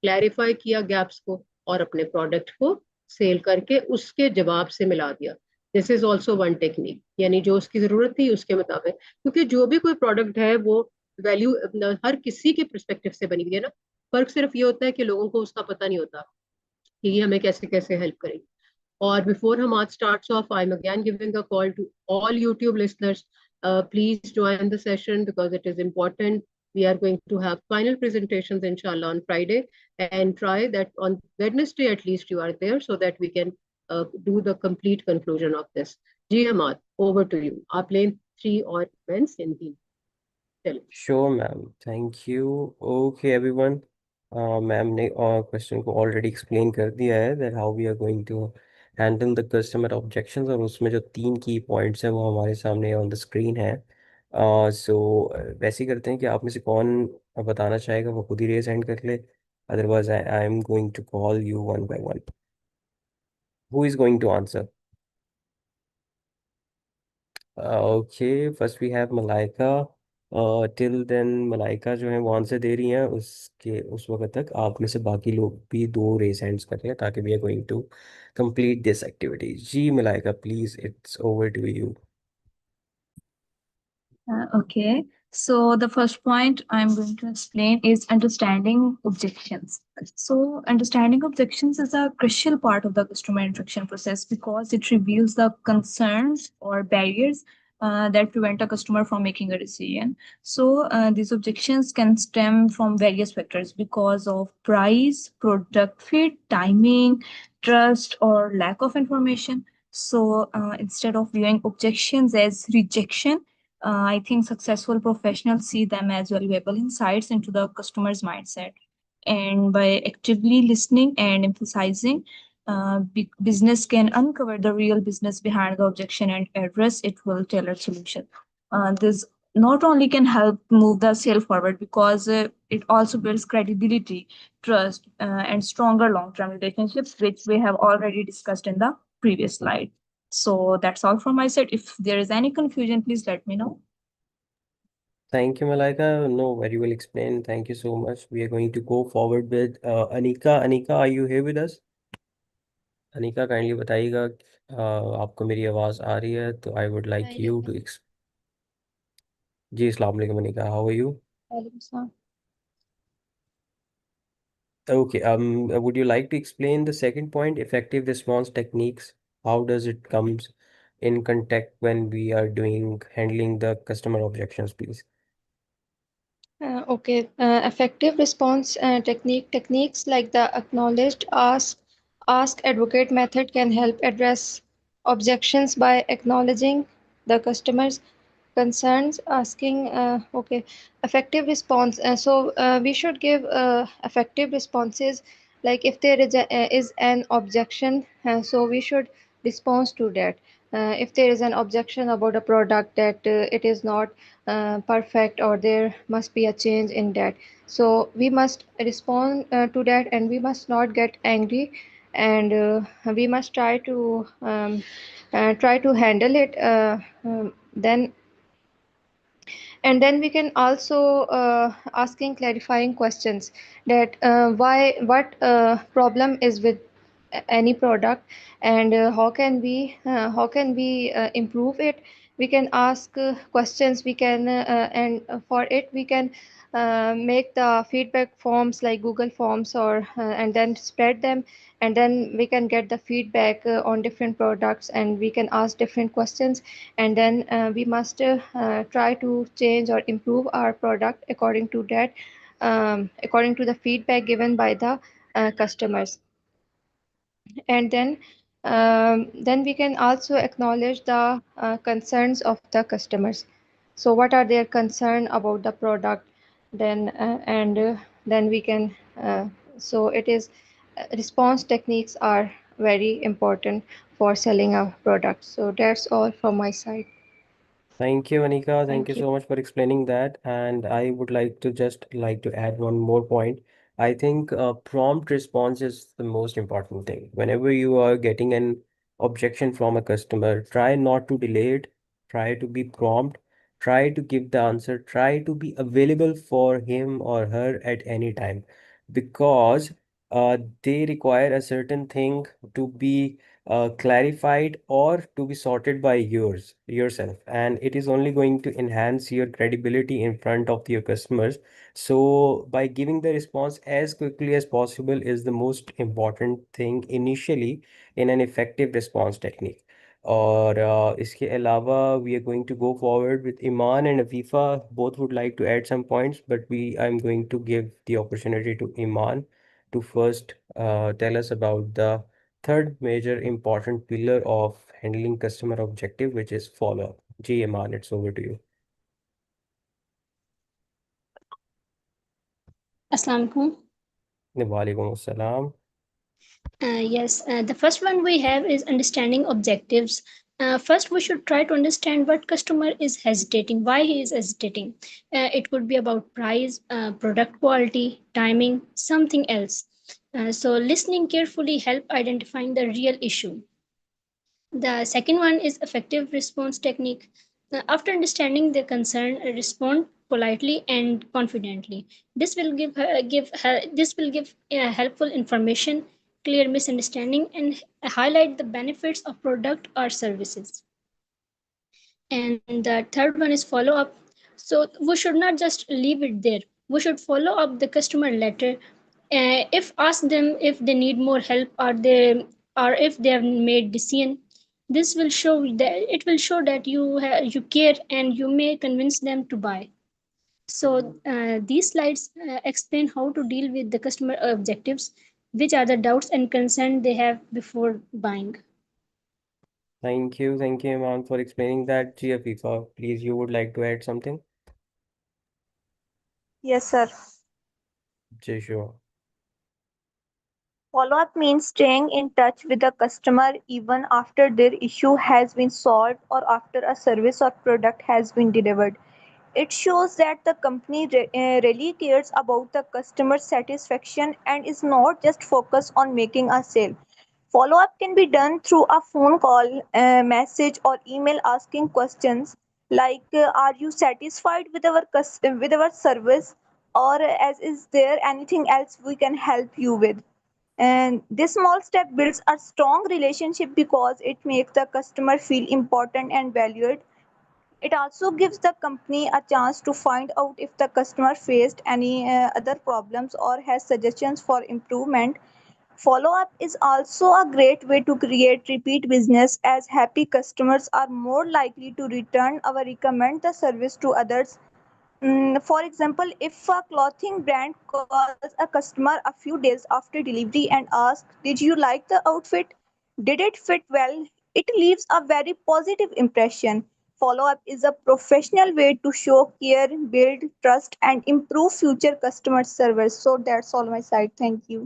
clarify किया gaps को, और अपने प्रोडक्ट को सेल करके उसके जवाब से मिला दिया। This is also one technique, यानी जो उसकी जरूरत थी उसके मुताबिक, क्योंकि जो भी कोई प्रोडक्ट है वो वैल्यू हर किसी के परस्पेक्टिव से बनी हुई है ना, फर्क सिर्फ ये होता है कि लोगों को उसका पता नहीं होता कि ये हमें कैसे कैसे हेल्प करेगी। और before Hamad starts off, I'm again giving a call to all YouTube listeners. Please join the session because it is important. We are going to have final presentations, inshallah, on Friday, and try that on Wednesday at least you are there so that we can do the complete conclusion of this. Ji Hamad, over to you. आप लें 3 और events in 3. चलिए sure ma'am, thank you. Okay everyone, ma'am ने question को already explain कर दिया है that how we are going to handle the customer objections, और उसमें जो 3 की पॉइंट्स हैं वो हमारे सामने ऑन द स्क्रीन है। सो वैसे ही करते हैं कि आप में से कौन बताना चाहेगा वो खुद ही रेज हैंड कर ले, otherwise I am going to call you one by one. Who is going to answer? Okay, first we have Malaika. Till then Malaika जो है वो आंसर दे रही हैं, उसके उस वक्त तक आप में से बाकी लोग भी 2 रेज हैंड्स कर लें ताकि we are going to complete this activity. जी Malaika, please it's over to you. Okay, so the first point I'm going to explain is understanding objections. So, understanding objections is a crucial part of the customer interaction process because it reveals the concerns or barriers that prevent a customer from making a decision. So, these objections can stem from various factors because of price, product fit, timing, trust, or lack of information. So, instead of viewing objections as rejection, I think successful professionals see them as valuable insights into the customer's mindset. And by actively listening and emphasizing, business can uncover the real business behind the objection and address it with tailored solution. This not only can help move the sale forward because it also builds credibility, trust, and stronger long-term relationships, which we have already discussed in the previous slide. So that's all from my side. If there is any confusion, please let me know. Thank you Malaika, no, very well explained, thank you so much. We are going to go forward with Anika. Anika, are you here with us? Anika kindly बताइएगा, आपको मेरी आवाज़ आ रही है तो I would like you to जी अस्सलाम वालेकुम Anika, how are you? Okay, would you like to explain the second point, effective response techniques? How does it comes in contact when we are handling the customer objections, please? Okay, effective response techniques like the acknowledged ask advocate method can help address objections by acknowledging the customer's concerns, asking okay, effective response. So we should give effective responses, like if there is an objection, so we should respond to that. If there is an objection about a product that it is not perfect or there must be a change in that, so we must respond to that, and we must not get angry, and we must try to handle it. Then and then we can also asking clarifying questions, that why what problem is with any product, and how can we improve it. We can ask questions, we can and for it we can make the feedback forms like Google Forms, or and then spread them, and then we can get the feedback on different products, and we can ask different questions, and then we must try to change or improve our product according to that, according to the feedback given by the customers. And then we can also acknowledge the concerns of the customers. So what are their concern about the product? Then and then we can so it is response techniques are very important for selling a product. So that's all from my side. Thank you, Anika. Thank you Thank you. so much for explaining that. And I would like to just like to add one more point. I think prompt response is the most important thing. Whenever you are getting an objection from a customer, try not to delay it. Try to be prompt. Try to give the answer. Try to be available for him or her at any time, because they require a certain thing to be clarified or to be sorted by yourself, and it is only going to enhance your credibility in front of your customers. So by giving the response as quickly as possible is the most important thing initially in an effective response technique. और इसके अलावा we are going to go forward with Iman and Afifa. Both would like to add some points, but I'm going to give the opportunity to Iman to first tell us about the third major important pillar of handling customer objective, which is follow-up. Ji Iman, it's over to you. Assalamu alaikum. वालेकुम अस्सलाम. Yes, the first one we have is understanding objectives. First, we should try to understand what customer is hesitating, why he is hesitating. It could be about price, product quality, timing, something else. So, listening carefully help identifying the real issue. The second one is effective response technique. After understanding the concern, respond politely and confidently. This will give helpful information, clear misunderstanding, and highlight the benefits of product or services. And the third one is follow up. So we should not just leave it there. We should follow up the customer letter. If ask them if they need more help or if they have made decision. This will show that it will show that you care and you may convince them to buy. So these slides explain how to deal with the customer objectives, which are the doubts and concerns they have before buying. Thank you, Iman, for explaining that. Ji Afifa, please, you would like to add something? Yes, sir. Ji, sure. Follow-up means staying in touch with the customer even after their issue has been solved or after a service or product has been delivered. It shows that the company really cares about the customer satisfaction and is not just focused on making a sale. Follow-up can be done through a phone call, message, or email asking questions like, "Are you satisfied with our service?" or "As is there anything else we can help you with?" And this small step builds a strong relationship because it makes the customer feel important and valued. It also gives the company a chance to find out if the customer faced any other problems or has suggestions for improvement. Follow up is also a great way to create repeat business, as happy customers are more likely to return or recommend the service to others. For example, if a clothing brand calls a customer a few days after delivery and asks, "Did you like the outfit? Did it fit well?" it leaves a very positive impression. Follow up is a professional way to show care, build trust, and improve future customer service. So that's all my side. Thank you.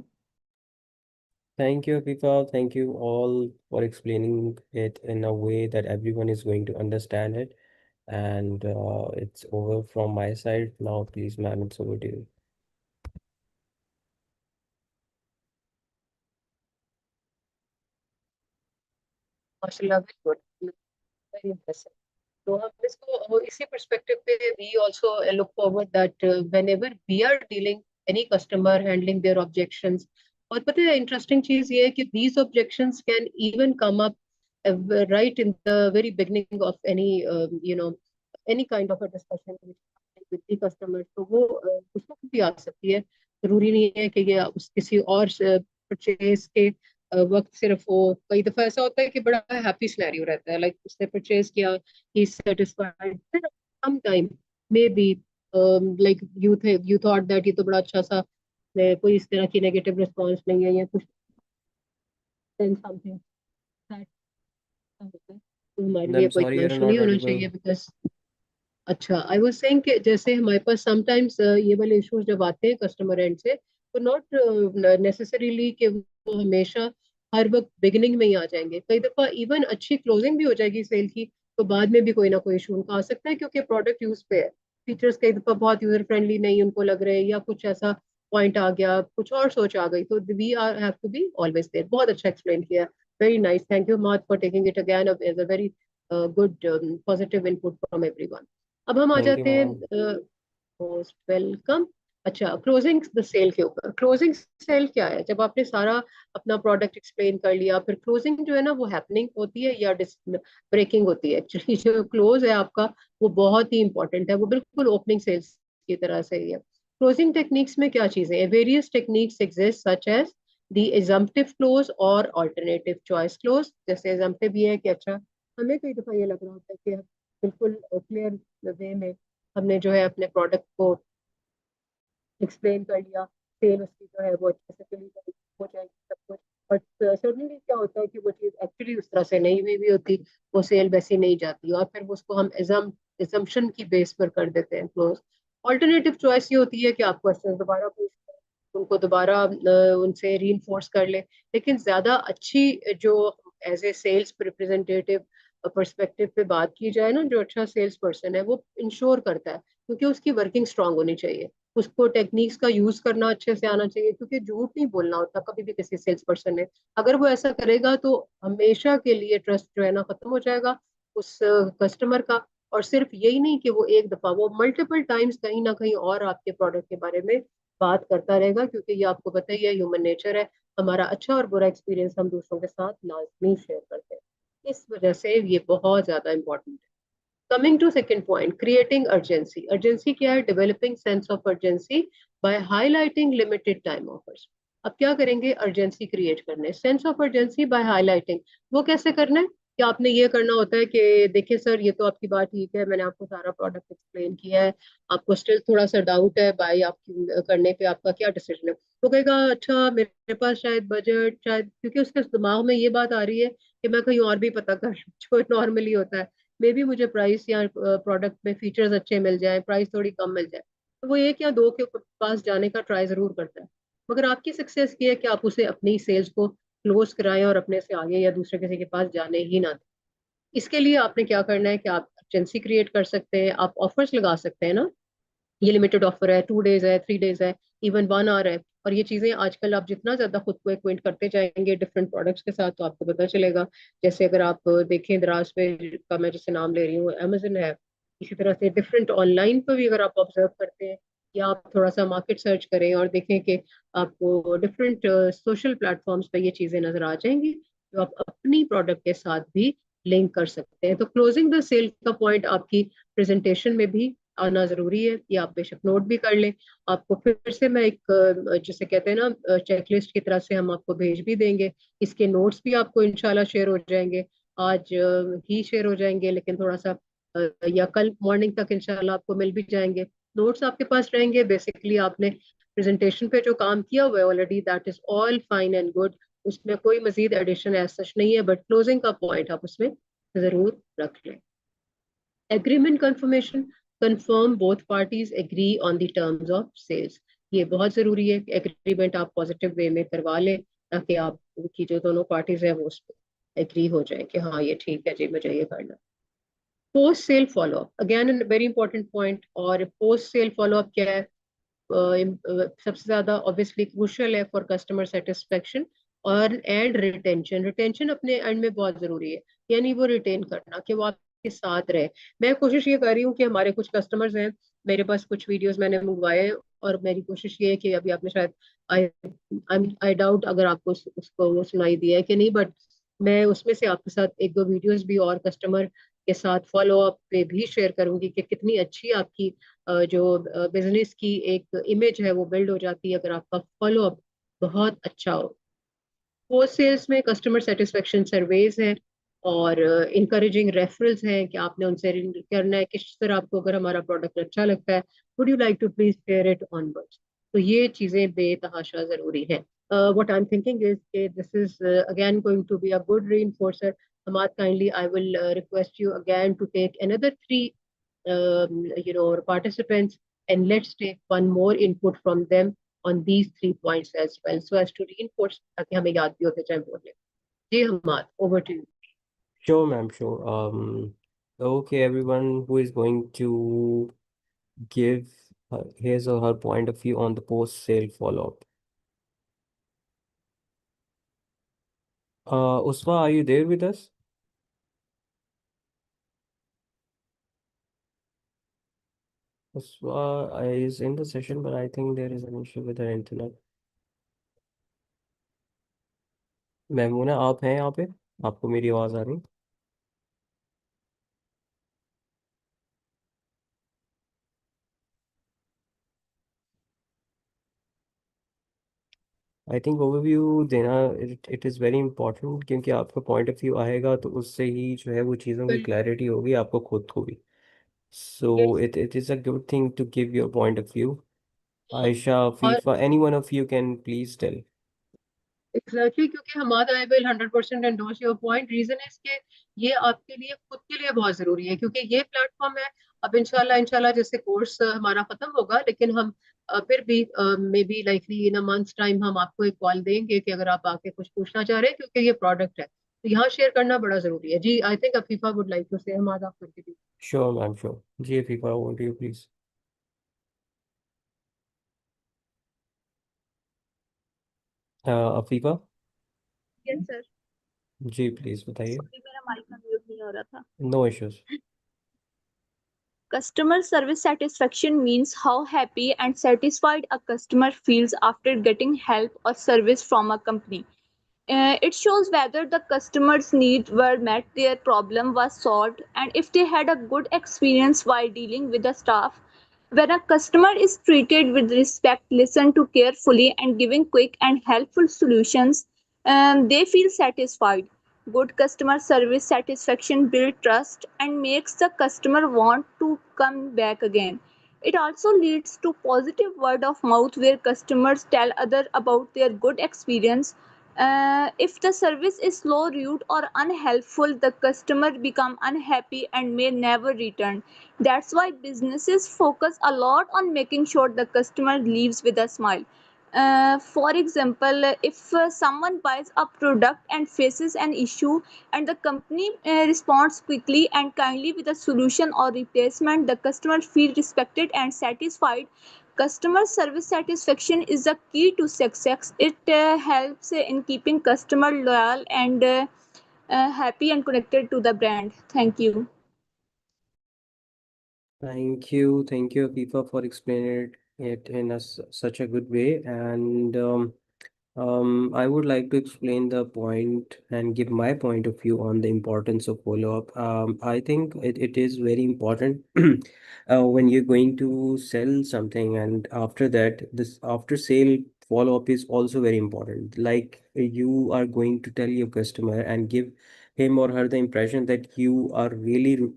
Thank you, Afifa. Thank you all for explaining it in a way that everyone is going to understand it. And it's over from my side. Now, please, ma'am, it's over to you. माशाल्लाह, very good, very impressive. So हम इसको इसी perspective पे we also look forward that whenever we are dealing any customer, handling their objections, और पता है interesting चीज ये है कि these objections can even come up right in the very beginning of any kind of a discussion with the customer. तो वो उसको भी आ सकती है. जरूरी नहीं है कि ये किसी और परचेज के वक्त सिर्फ हो. कई दफा ऐसा होता है कि बड़ा हैप्पी सिनेरियो रहता है, लाइक उसने परचेज किया, he is satisfied, some time maybe like you thought that ये तो बड़ा अच्छा सा, कोई इस तरह की नेगेटिव रिस्पांस नहीं है या कुछ, देन समथिंग दैट होता है, तो हमारे लिए I'm कोई sorry, इतना you're इशू नहीं not होना audible. चाहिए. बिकॉज अच्छा, आई वाज सेइंग कि जैसे हमारे पास समटाइम्स ये वाले इश्यूज जब आते हैं कस्टमर एंड से, तो नॉट नेसेसरीली कि वो हमेशा हर वक्त बिगिनिंग में ही आ जाएंगे. कई दफा इवन अच्छी क्लोजिंग भी हो जाएगी सेल की, तो बाद में भी कोई ना कोई इशू उनका आ सकता है, क्योंकि प्रोडक्ट यूज पे है, फीचर्स कई दफा बहुत यूजर फ्रेंडली नहीं उनको लग रहे, या कुछ ऐसा पॉइंट आ गया, कुछ और सोच आ गई, तो we are have to be always there. बहुत अच्छा एक्सप्लेन किया, very nice. Thank you much for taking it again as a very good positive input from everyone. अब हम आ Thank you, जाते हैं ma'am. Most welcome. अच्छा, क्लोजिंग द सेल के ऊपर. क्लोजिंग सेल क्या है? जब आपने सारा अपना प्रोडक्ट एक्सप्लेन कर लिया, फिर क्लोजिंग जो है ना, वो हैपनिंग होती है या ब्रेकिंग होती है? एक्चुअली जो क्लोज है आपका, वो बहुत ही इंपॉर्टेंट है, वो बिल्कुल ओपनिंग सेल्स की तरह से ही है. क्लोजिंग टेक्निक्स में क्या चीजें हैं? Various techniques exist such as the assumptive close और अल्टरनेटिव चॉइस क्लोज. जैसे एजम्पटिव ये है कि अच्छा, हमें कई दफा ये लग रहा होता है कि बिल्कुल क्लियर वे में हमने जो है अपने प्रोडक्ट को एक्सप्लेन कर लिया, सेल उसकी जो है वो अच्छे से चली जाएगी, हो जाएगी सब कुछ. बट सडनली क्या होता है कि वो चीज़ एक्चुअली उस तरह से नहीं हुई भी होती, वो सेल वैसी नहीं जाती, और फिर उसको हम एजम्पशन की बेस पर कर देते हैं क्लोज. ऑल्टरनेटिव चॉइस ये होती है कि आप क्वेश्चन दोबारा पूछते उनको दोबारा उनसे रीइंफोर्स कर ले। लेकिन ज्यादा अच्छी जो as a sales representative perspective पे बात की जाए ना, जो अच्छा सेल्स पर्सन है वो इंश्योर करता है, क्योंकि उसकी वर्किंग स्ट्रांग होनी चाहिए, उसको टेक्निक्स का यूज करना अच्छे से आना चाहिए, क्योंकि झूठ नहीं बोलना होता कभी भी किसी सेल्स पर्सन ने। अगर वो ऐसा करेगा तो हमेशा के लिए ट्रस्ट जो है ना खत्म हो जाएगा उस कस्टमर का। और सिर्फ यही नहीं कि वो एक दफा, वो मल्टीपल टाइम्स कहीं ना कहीं और आपके प्रोडक्ट के बारे में बात करता रहेगा, क्योंकि ये आपको पता ही है ह्यूमन नेचर है, हमारा अच्छा और बुरा एक्सपीरियंस हम दूसरों के साथ लाजमी शेयर करते हैं। इस वजह से ये बहुत ज्यादा इंपॉर्टेंट है। Coming to second point, creating urgency. Urgency क्या है? Developing sense of urgency by highlighting limited time offers. अब क्या करेंगे अर्जेंसी क्रिएट करने, sense of urgency by highlighting. वो कैसे करना है कि आपने ये करना होता है कि देखिए सर ये तो आपकी बात ठीक है, मैंने आपको सारा प्रोडक्ट एक्सप्लेन किया है, आपको स्टिल थोड़ा सा डाउट है बाय आपकी करने पे, आपका क्या डिसीजन है? वो कहेगा अच्छा मेरे पास शायद बजट, शायद क्योंकि उसके दिमाग में ये बात आ रही है कि मैं कहीं और भी पता कर जो नॉर्मली होता है, मे बी मुझे प्राइस या प्रोडक्ट में फीचर्स अच्छे मिल जाए, प्राइस थोड़ी कम मिल जाए, तो वो एक या दो के पास जाने का ट्राई जरूर करता है। मगर आपकी सक्सेस की है कि आप उसे अपनी सेल्स को क्लोज कराएं और अपने से आगे या दूसरे किसी के पास जाने ही ना दें। इसके लिए आपने क्या करना है कि आप अर्जेंसी क्रिएट कर सकते हैं, आप ऑफर्स लगा सकते हैं ना, ये लिमिटेड ऑफर है, 2 डेज है, 3 डेज है, इवन 1 आवर है। और ये चीजें आजकल आप जितना ज्यादा खुद को एक्वेंट करते जाएंगे डिफरेंट प्रोडक्ट्स के साथ, तो आपको पता चलेगा। जैसे अगर आप देखें दराज पे का मैं जैसे नाम ले रही हूँ, अमेजन है, इसी तरह से डिफरेंट ऑनलाइन पर भी अगर आप ऑब्जर्व करते हैं या आप थोड़ा सा मार्केट सर्च करें और देखें कि आपको डिफरेंट सोशल प्लेटफॉर्म्स पे ये चीजें नजर आ जाएंगी, जो आप अपनी प्रोडक्ट के साथ भी लिंक कर सकते हैं। तो क्लोजिंग द सेल का पॉइंट आपकी प्रेजेंटेशन में भी आना जरूरी है, ये आप बेशक नोट भी कर लें। आपको फिर से मैं एक जिसे कहते हैं ना चेकलिस्ट की तरह से हम आपको भेज भी देंगे, इसके नोट्स भी आपको इंशाल्लाह शेयर हो जाएंगे, आज ही शेयर हो जाएंगे, लेकिन थोड़ा सा या कल मॉर्निंग तक इंशाल्लाह आपको मिल भी जाएंगे। नोट्स आपके पास रहेंगे, बेसिकली आपने प्रेजेंटेशन पे जो काम किया हुआ है already, that is all fine and good, उसमें कोई मजीद एडिशन एज सच नहीं है, बट क्लोजिंग का पॉइंट आप उसमें जरूर रख लें। Agreement confirmation, confirm both parties agree on the terms of sales. ये बहुत जरूरी है कि एग्रीमेंट आप पॉजिटिव वे में करवा लें, ताकि आपकी जो दोनों पार्टीज है वो उस पर एग्री हो जाए कि हाँ ये ठीक है जी, मुझे ये करना। Post sale follow up, again very important point. और पोस्ट सेल फॉलोअप क्या है? सबसे ज्यादा ऑब्वियसली क्रूशियल है फॉर कस्टमर सेटिस्फेक्शन और एंड रिटेंशन। रिटेंशन अपने एंड में बहुत जरूरी है, यानी वो रिटेन करना कि वो आपके साथ रहे। मैं कोशिश ये कर रही हूँ कि हमारे कुछ कस्टमर्स हैं, मेरे पास कुछ वीडियोस मैंने मंगवाए हैं, और मेरी कोशिश ये है कि अभी आपने शायद आई डाउट अगर आपको उसको वो सुनाई दिया है कि नहीं, बट मैं उसमें से आपके साथ एक दो वीडियोस भी और कस्टमर के साथ फॉलो अप पे भी शेयर करूंगी कि कितनी अच्छी आपकी जो बिजनेस की एक इमेज है वो बिल्ड हो जाती है अगर आपका फॉलो अप बहुत अच्छा हो। पोस्ट सेल्स में कस्टमर सेटिस्फेक्शन सर्वेज हैं और इनकरेजिंग रेफरल्स हैं कि आपने उनसे करना है किस तरह आपको अगर हमारा प्रोडक्ट अच्छा लगता है, would you like to please share it onwards. तो ये चीजें बेतहाशा जरूरी है। What I am thinking is this is again going to be a good reinforcer. Hamad, kindly I will request you again to take another 3 participants, and let's take one more input from them on these 3 points as well, so as to reinforce ताकि हमें याद भी होते जाए बोलने। जी Hamad, over to you. Sure, ma'am, sure. Okay, everyone who is going to give his or her point of view on the post-sale follow-up. Usma, are you there with us? Usma is in the session, but I think there is an issue with her internet. Maimoona, आप हैं यहाँ पे? आपको मेरी आवाज़ आ रही? I think overview देना इट इज़ वेरी इंपॉर्टेंट, क्योंकि आपका पॉइंट ऑफ व्यू आएगा तो उससे ही जो है वो चीज़ों की क्लैरिटी होगी आपको खुद को भी। So it is a good thing to give your point of view. Aisha, और Fifa, any one of you can please tell. Exactly, क्योंकि हमारा I will 100% endorse your point. Reason है इसके, ये आपके लिए खुद के लिए बहुत जरूरी है, क्योंकि ये प्लेटफॉर्म है। अब इंशाल्लाह इंशाल्लाह जैसे कोर्स हमारा खत्म होगा, लेकिन हम फिर भी may be likely in a months time हम आपको एक कॉल देंगे कि अगर आप आके कुछ पूछना चाह रहे हैं, क्योंकि ये प्रोडक्ट है तो यहाँ शेयर करना बड़ा जरूरी है। जी, I think Afifa would like to say, हम आज आप करके Sure, ma'am, sure. जी Fifa, over to you, please. Afifa, yes sir. जी प्लीज बताइए। सॉरी, मेरा माइक का म्यूट नहीं हो रहा था। No issues. Customer service satisfaction means how happy and satisfied a customer feels after getting help or service from a company. It shows whether the customer's needs were met, their problem was solved, and if they had a good experience while dealing with the staff. When a customer is treated with respect, listened to carefully, and given quick and helpful solutions, they feel satisfied. Good customer service satisfaction builds trust and makes the customer want to come back again. It also leads to positive word of mouth where customers tell others about their good experience. If the service is slow, rude, or unhelpful, the customer become unhappy and may never return. That's why businesses focus a lot on making sure the customer leaves with a smile. For example, if someone buys a product and faces an issue and the company responds quickly and kindly with a solution or replacement, the customer feels respected and satisfied. Customer service satisfaction is the key to success. It helps in keeping customer loyal and happy and connected to the brand. Thank you. Thank you, Afifa, for explaining it in such a good way. And I would like to explain the point and give my point of view on the importance of follow-up. I think it is very important when you're going to sell something, and after that, this after sale follow-up is also very important. Like you are going to tell your customer and give him or her the impression that you are really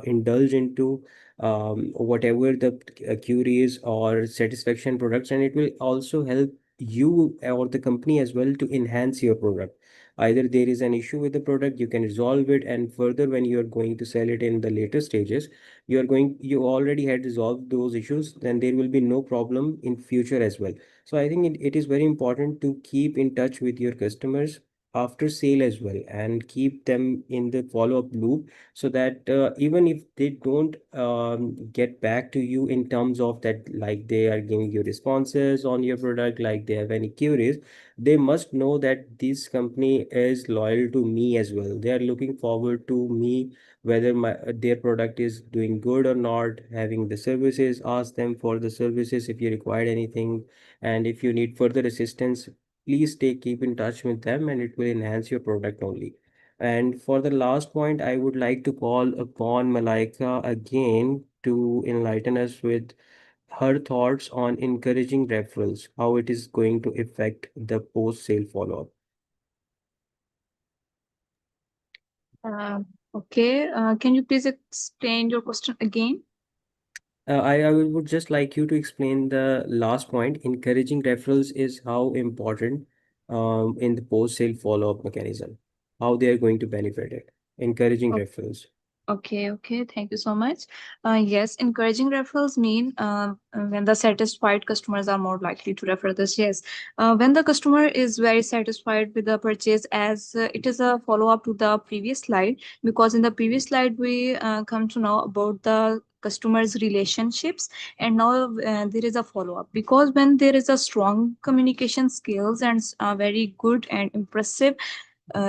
indulge into whatever the queries or satisfaction products, and it will also help you or the company as well to enhance your product. Either there is an issue with the product, you can resolve it, and further when you are going to sell it in the later stages, you already had resolved those issues, then there will be no problem in future as well. So I think it is very important to keep in touch with your customers after sale as well, and keep them in the follow-up loop, so that even if they don't get back to you in terms of that, like they are giving you responses on your product, like they have any queries, they must know that this company is loyal to me as well. They are looking forward to me, whether their product is doing good or not, having the services. Ask them for the services if you require anything, and if you need further assistance, please keep in touch with them, and it will enhance your product only. And for the last point, I would like to call upon Malaika again to enlighten us with her thoughts on encouraging referrals, how it is going to affect the post-sale follow-up. Okay, can you please explain your question again? I would just like you to explain the last point. Encouraging referrals is how important in the post-sale follow-up mechanism, how they are going to benefit it. Encouraging referrals. Okay, thank you so much. Yes, encouraging referrals mean when the satisfied customers are more likely to refer this. Yes, when the customer is very satisfied with the purchase, as it is a follow-up to the previous slide, because in the previous slide we come to know about the customers relationships, and now there is a follow-up, because when there is a strong communication skills and very good and impressive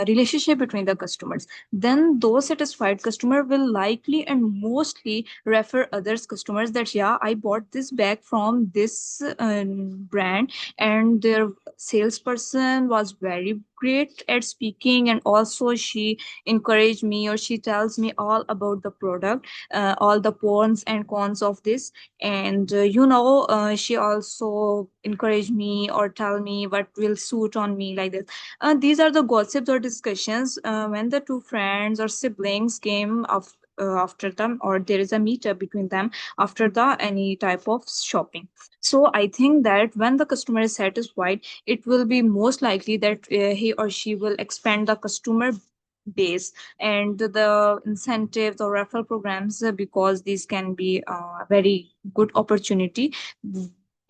relationship between the customers, then those satisfied customer will likely and mostly refer others customers that, yeah, I bought this bag from this brand, and their salesperson was very great at speaking, and also she encouraged me, or she tells me all about the product, all the pros and cons of this, and she also encouraged me or tell me what will suit on me, like this. These are the gossips or discussions when the two friends or siblings came after them, or there is a meetup between them after the any type of shopping. So I think that when the customer is satisfied, it will be most likely that he or she will expand the customer base and the incentives or referral programs, because these can be a very good opportunity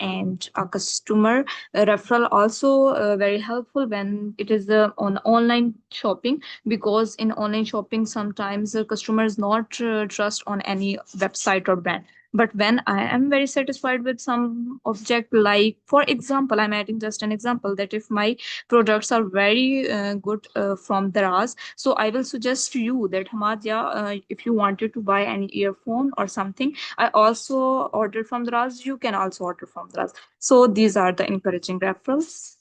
and a customer referral also very helpful when it is on online shopping, because in online shopping sometimes the customers not trust on any website or brand. But when I am very satisfied with some object, like for example, I'm adding just an example, that if my products are very good from Daraz, so I will suggest to you that Hamad, yeah, if you wanted to buy any earphone or something, I also ordered from Daraz, you can also order from Daraz. So these are the encouraging referrals.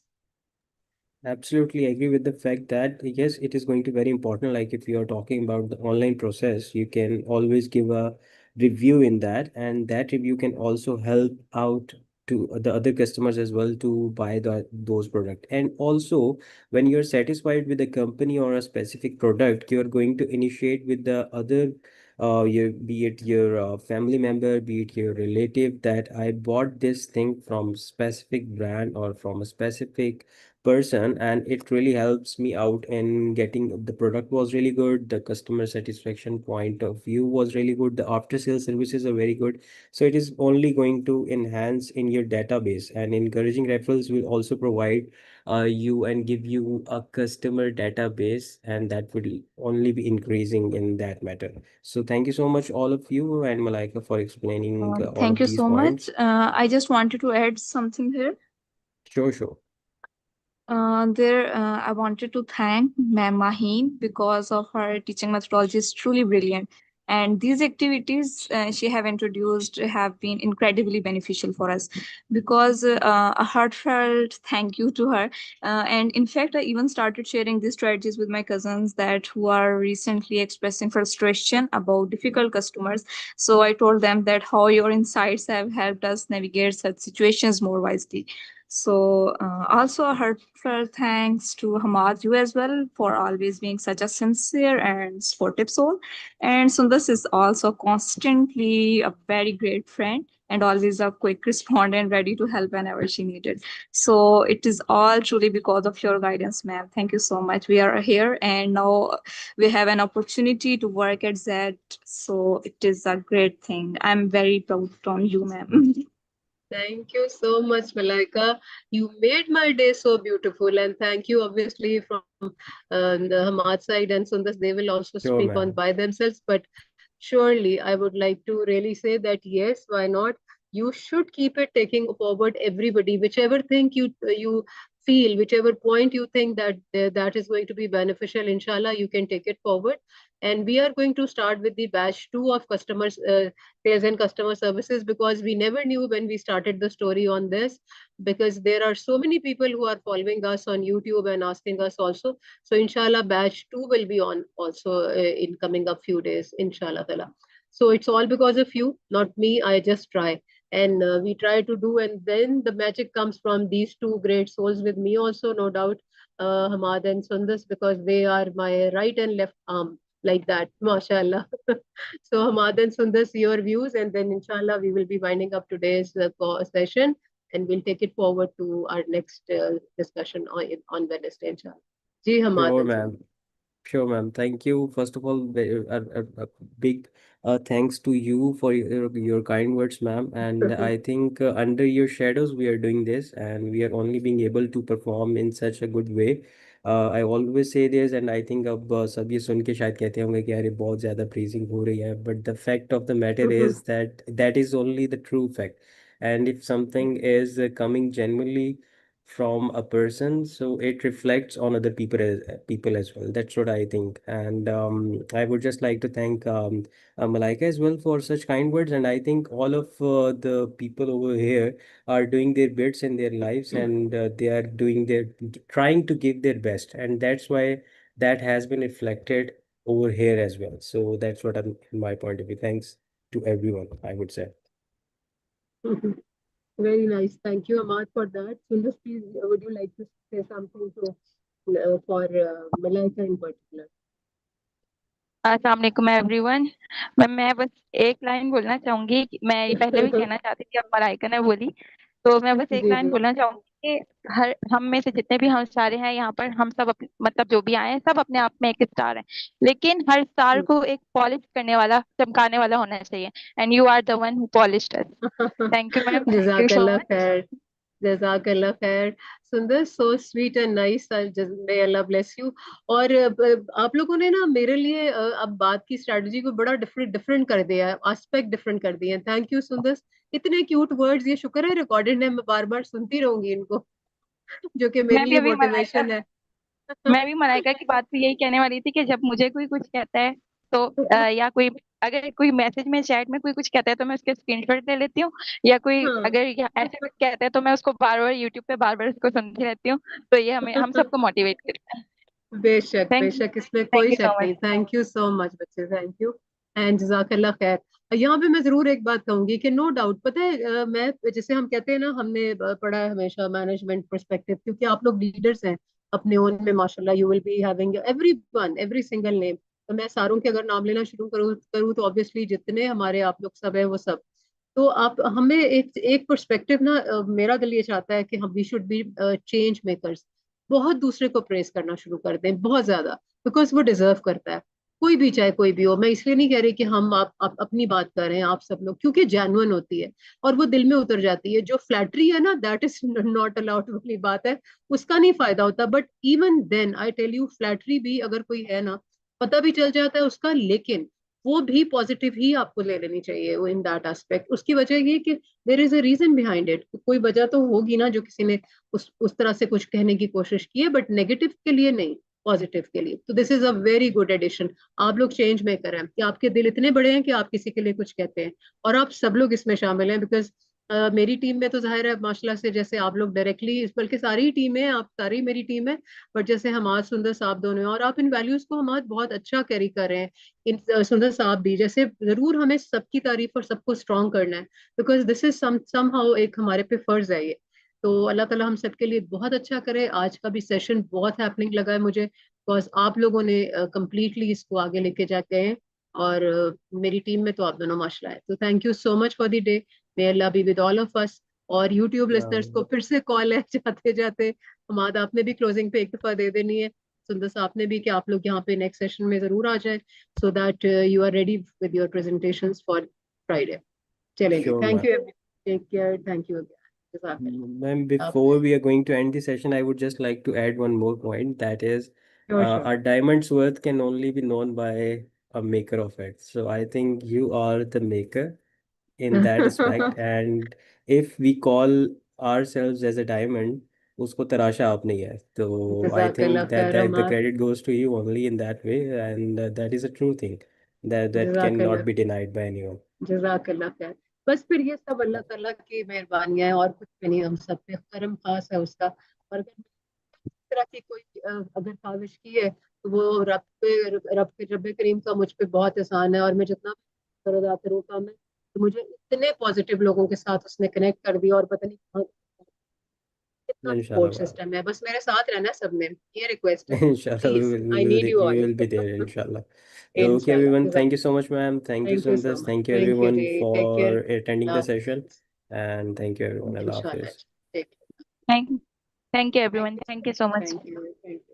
Absolutely agree with the fact that yes, it is going to be very important. Like if you are talking about the online process, you can always give a review in that, and that review can also help out to the other customers as well to buy those product. And also, when you're satisfied with the company or a specific product, you're going to initiate with the other your be it your family member, be it your relative, that I bought this thing from specific brand or from a specific person, and it really helps me out in getting the product was really good, the customer satisfaction point of view was really good, the after sales services are very good. So it is only going to enhance in your database, and encouraging referrals will also provide you and give you a customer database, and that will only be increasing in that matter. So thank you so much all of you and Malaika for explaining all Thank of you these so much. points. I just wanted to add something here. Sure. I wanted to thank Ma'am Maheen because of her teaching methodology is truly brilliant. And these activities she have introduced have been incredibly beneficial for us, because a heartfelt thank you to her. And in fact, I even started sharing these strategies with my cousins that who are recently expressing frustration about difficult customers. So I told them that how your insights have helped us navigate such situations more wisely. So also a heartfelt thanks to Hamad, you as well, for always being such a sincere and sportive soul. And Sundas is also constantly a very great friend and always a quick respondent, ready to help whenever she needed. So it is all truly because of your guidance, ma'am. Thank you so much. We are here and now we have an opportunity to work at Z. So it is a great thing. I'm very proud on you, ma'am. Thank you so much, Malaika. You made my day so beautiful, and thank you, obviously, from the Hamad side and Sundas. They will also Sure, speak on ma'am. by themselves, but surely I would like to really say that yes, why not? You should keep it taking forward everybody, whichever thing you feel, whichever point you think that that is going to be beneficial. Inshallah, you can take it forward. And we are going to start with the batch 2 of customers sales and customer services, because we never knew when we started the story on this, because there are so many people who are following us on YouTube and asking us also. So inshallah batch 2 will be on also in coming up few days, inshallah ta'ala. So it's all because of you, not me. I just try, and we try to do, and then the magic comes from these two great souls with me also, no doubt, Hamad and Sundas, because they are my right and left arm, like that, mashallah. So Hamad and Sundas, your views, and then inshallah we will be winding up today's session, and we'll take it forward to our next discussion on Wednesday, inshallah. Ji Hamad Sure, and ma'am. Sundas. Sure, ma'am. Thank you. First of all, a big thanks to you for your kind words, ma'am. And I think under your shadows, we are doing this, and we are only being able to perform in such a good way. I always say this, and I think अब सब ये सुन के शायद कहते होंगे कि यार ये बहुत ज़्यादा praising हो रही है. But the fact of the matter is that that is only the true fact. And if something is coming genuinely from a person, so it reflects on other people as well. That's what I think. And I would just like to thank Malaika as well for such kind words. And I think all of the people over here are doing their bits in their lives, and they are doing their trying to give their best, and that's why that has been reflected over here as well. So that's what I'm my point of view. Thanks to everyone, I would say. Very nice. Thank you, Ahmad, for that. Sundas, please, would you like to say something to for Malaika in particular? अस्सलाम वालेकुम everyone. मैं बस एक line बोलना चाहूंगी मैं ये पहले भी कहना चाहती थी अब मलाइका ने बोली तो मैं बस एक जी लाइन जी बोलना चाहूंगी कि हर हम में से जितने भी हम सारे हैं यहाँ पर, हम सब मतलब जो भी आए हैं सब अपने आप में एक स्टार है, लेकिन हर स्टार को एक पॉलिश करने वाला, चमकाने वाला होना चाहिए, and you are the one who polished us. Thank you ma'am, thank you so जज़ाकल्लाह मच। खैर, जज़ाकल्लाह खैर। सुंदर, so sweet and nice. May अल्लाह ब्लेस यू। और आप लोगों ने ना मेरे लिए अब बात की स्ट्रेटजी को बड़ा डिफरेंट डिफरेंट कर दिया है, एस्पेक्ट डिफरेंट कर दिए हैं। थैंक यू सुंदर, इतने क्यूट वर्ड्स। ये शुक्र है रिकॉर्डेड है, मैं बार बार सुनती रहूंगी इनको, जो कि मेरे मैं भी लिए अभी मलाइका मोटिवेशन है। मैं भी मलाइका की बात तो यही कहने वाली थी कि जब मुझे कोई कुछ कहता है तो या कोई अगर कोई मैसेज में चैट में कोई कुछ कहता है तो मैं उसके स्क्रीनशॉट ले लेती हूँ, या कोई हाँ, अगर ऐसे कुछ कहता है तो मैं उसको बार बार यूट्यूब पे बार बार उसको सुनती रहती हूँ, तो ये हम सबको मोटिवेट करता है। बेशक थैंक यू, बेशक, इसमें थैंक कोई यू शक सो मच। नहीं। थैंक यू सो मच बच्चे, थैंक यू एंड जजाकल्ला खैर। यहाँ पे मैं जरूर एक बात कहूंगी कि नो डाउट, पता है मैं जैसे हम कहते हैं ना, हमने पढ़ा है हमेशा मैनेजमेंट पर्सपेक्टिव, क्योंकि आप लोग लीडर्स हैं अपने ओन में माशाल्लाह। You will be having everyone, every single name. तो मैं सारों के अगर नाम लेना शुरू करूँ तो ऑब्वियसली जितने हमारे आप लोग सब है वो सब। तो आप हमें एक एक पर्सपेक्टिव ना, मेरा दिल ये चाहता है कि हम we should be change makers. बहुत दूसरे को प्रेस करना शुरू कर दें, बहुत ज्यादा, बिकॉज वो डिजर्व करता है। कोई भी, चाहे कोई भी हो। मैं इसलिए नहीं कह रही कि हम आप अपनी बात कर रहे हैं आप सब लोग, क्योंकि जेन्युइन होती है और वो दिल में उतर जाती है। जो फ्लैटरी है ना, दैट इज नॉट अलाउड वाली बात है, उसका नहीं फायदा होता। But even then I tell you, flattery भी अगर कोई है ना, पता भी चल जाता है उसका, लेकिन वो भी पॉजिटिव ही आपको ले लेनी चाहिए इन दैट एस्पेक्ट। उसकी वजह ये कि there is a reason behind it. कोई वजह तो होगी ना जो किसी ने उस तरह से कुछ कहने की कोशिश की है, बट नेगेटिव के लिए नहीं, पॉजिटिव के लिए। तो this is a very good addition. आप लोग चेंज मेकर हैं कि आपके दिल इतने बड़े हैं कि आप किसी के लिए कुछ कहते हैं, और आप सब लोग इसमें शामिल हैं। बिकॉज मेरी टीम में तो जाहिर है माशाल्लाह से, जैसे आप लोग डायरेक्टली, बल्कि सारी ही टीम है, आप सारी मेरी टीम है। बट जैसे हमाद सुंदर साहब दोनों हैं, और आप इन वैल्यूज को हमाद बहुत अच्छा कैरी कर रहे हैं। इन सुंदर साहब भी, जैसे जरूर हमें सबकी तारीफ और सबको स्ट्रॉन्ग करना है, बिकॉज दिस इज समहाउ एक हमारे पे फर्ज है ये। तो अल्लाह ताला हम सबके लिए बहुत अच्छा करे। आज का भी सेशन बहुत हैपनिंग लगा है मुझे, बिकॉज आप लोगों ने कंप्लीटली इसको आगे लेके जाके हैं। और मेरी टीम में तो आप दोनों माशाल्लाह है। तो thank you so much for the day. May Allah be with all of us. और यूट्यूब लिसनर्स को फिर से कॉल है जाते जाते, हमाद आपने भी क्लोजिंग पे एक दफा दे देनी है, सुंदर साहब ने भी, कि आप लोग यहाँ पे नेक्स्ट सेशन में जरूर आ जाए, so that you are ready with your presentations for Friday. चलेंगे, Sure, thank ma'am. You, take care, thank you again. Ma'am, before we are going to end the session, I would just like to add one more point. That is, Sure. our diamond's worth can only be known by a maker of it. So I think you are the maker in that aspect. And if we call ourselves as a diamond, उसको तराशा आपने ही है. So I जज़ाकल्लाह think that खैर the अम्मा, credit goes to you only in that way, and that is a true thing that जज़ाकल्लाह, cannot be denied by anyone. जज़ाकल्लाह खैर। बस फिर ये सब अल्लाह ताला की मेहरबानियां है, और कुछ भी नहीं। हम सब पे करम खास है उसका। और अगर इस तरह की कोई अगर साजिश की है, तो वो रब करीम का मुझ पे बहुत एहसान है। और मैं जितना भी अदा करूँ काम है, तो मुझे इतने पॉजिटिव लोगों के साथ उसने कनेक्ट कर दिया, और पता नहीं कहाँ कितना Inshallah, सपोर्ट ma'am. सिस्टम है। बस मेरे साथ रहना सबने, ये रिक्वेस्ट है, Inshallah, please, I need you we all. will be there, inshallah. Okay, इंशाल्लाह, everyone. Thank you जज़ाकल्लाह। so much, ma'am. Thank you, thank you so Sundas. Much, Thank you, thank you everyone, जी, take for care, attending the Allah session. हाफिज़, And thank you, everyone. Allah इंशाल्लाह, Hafiz. Take thank you care, everyone, thank you so much. Thank you.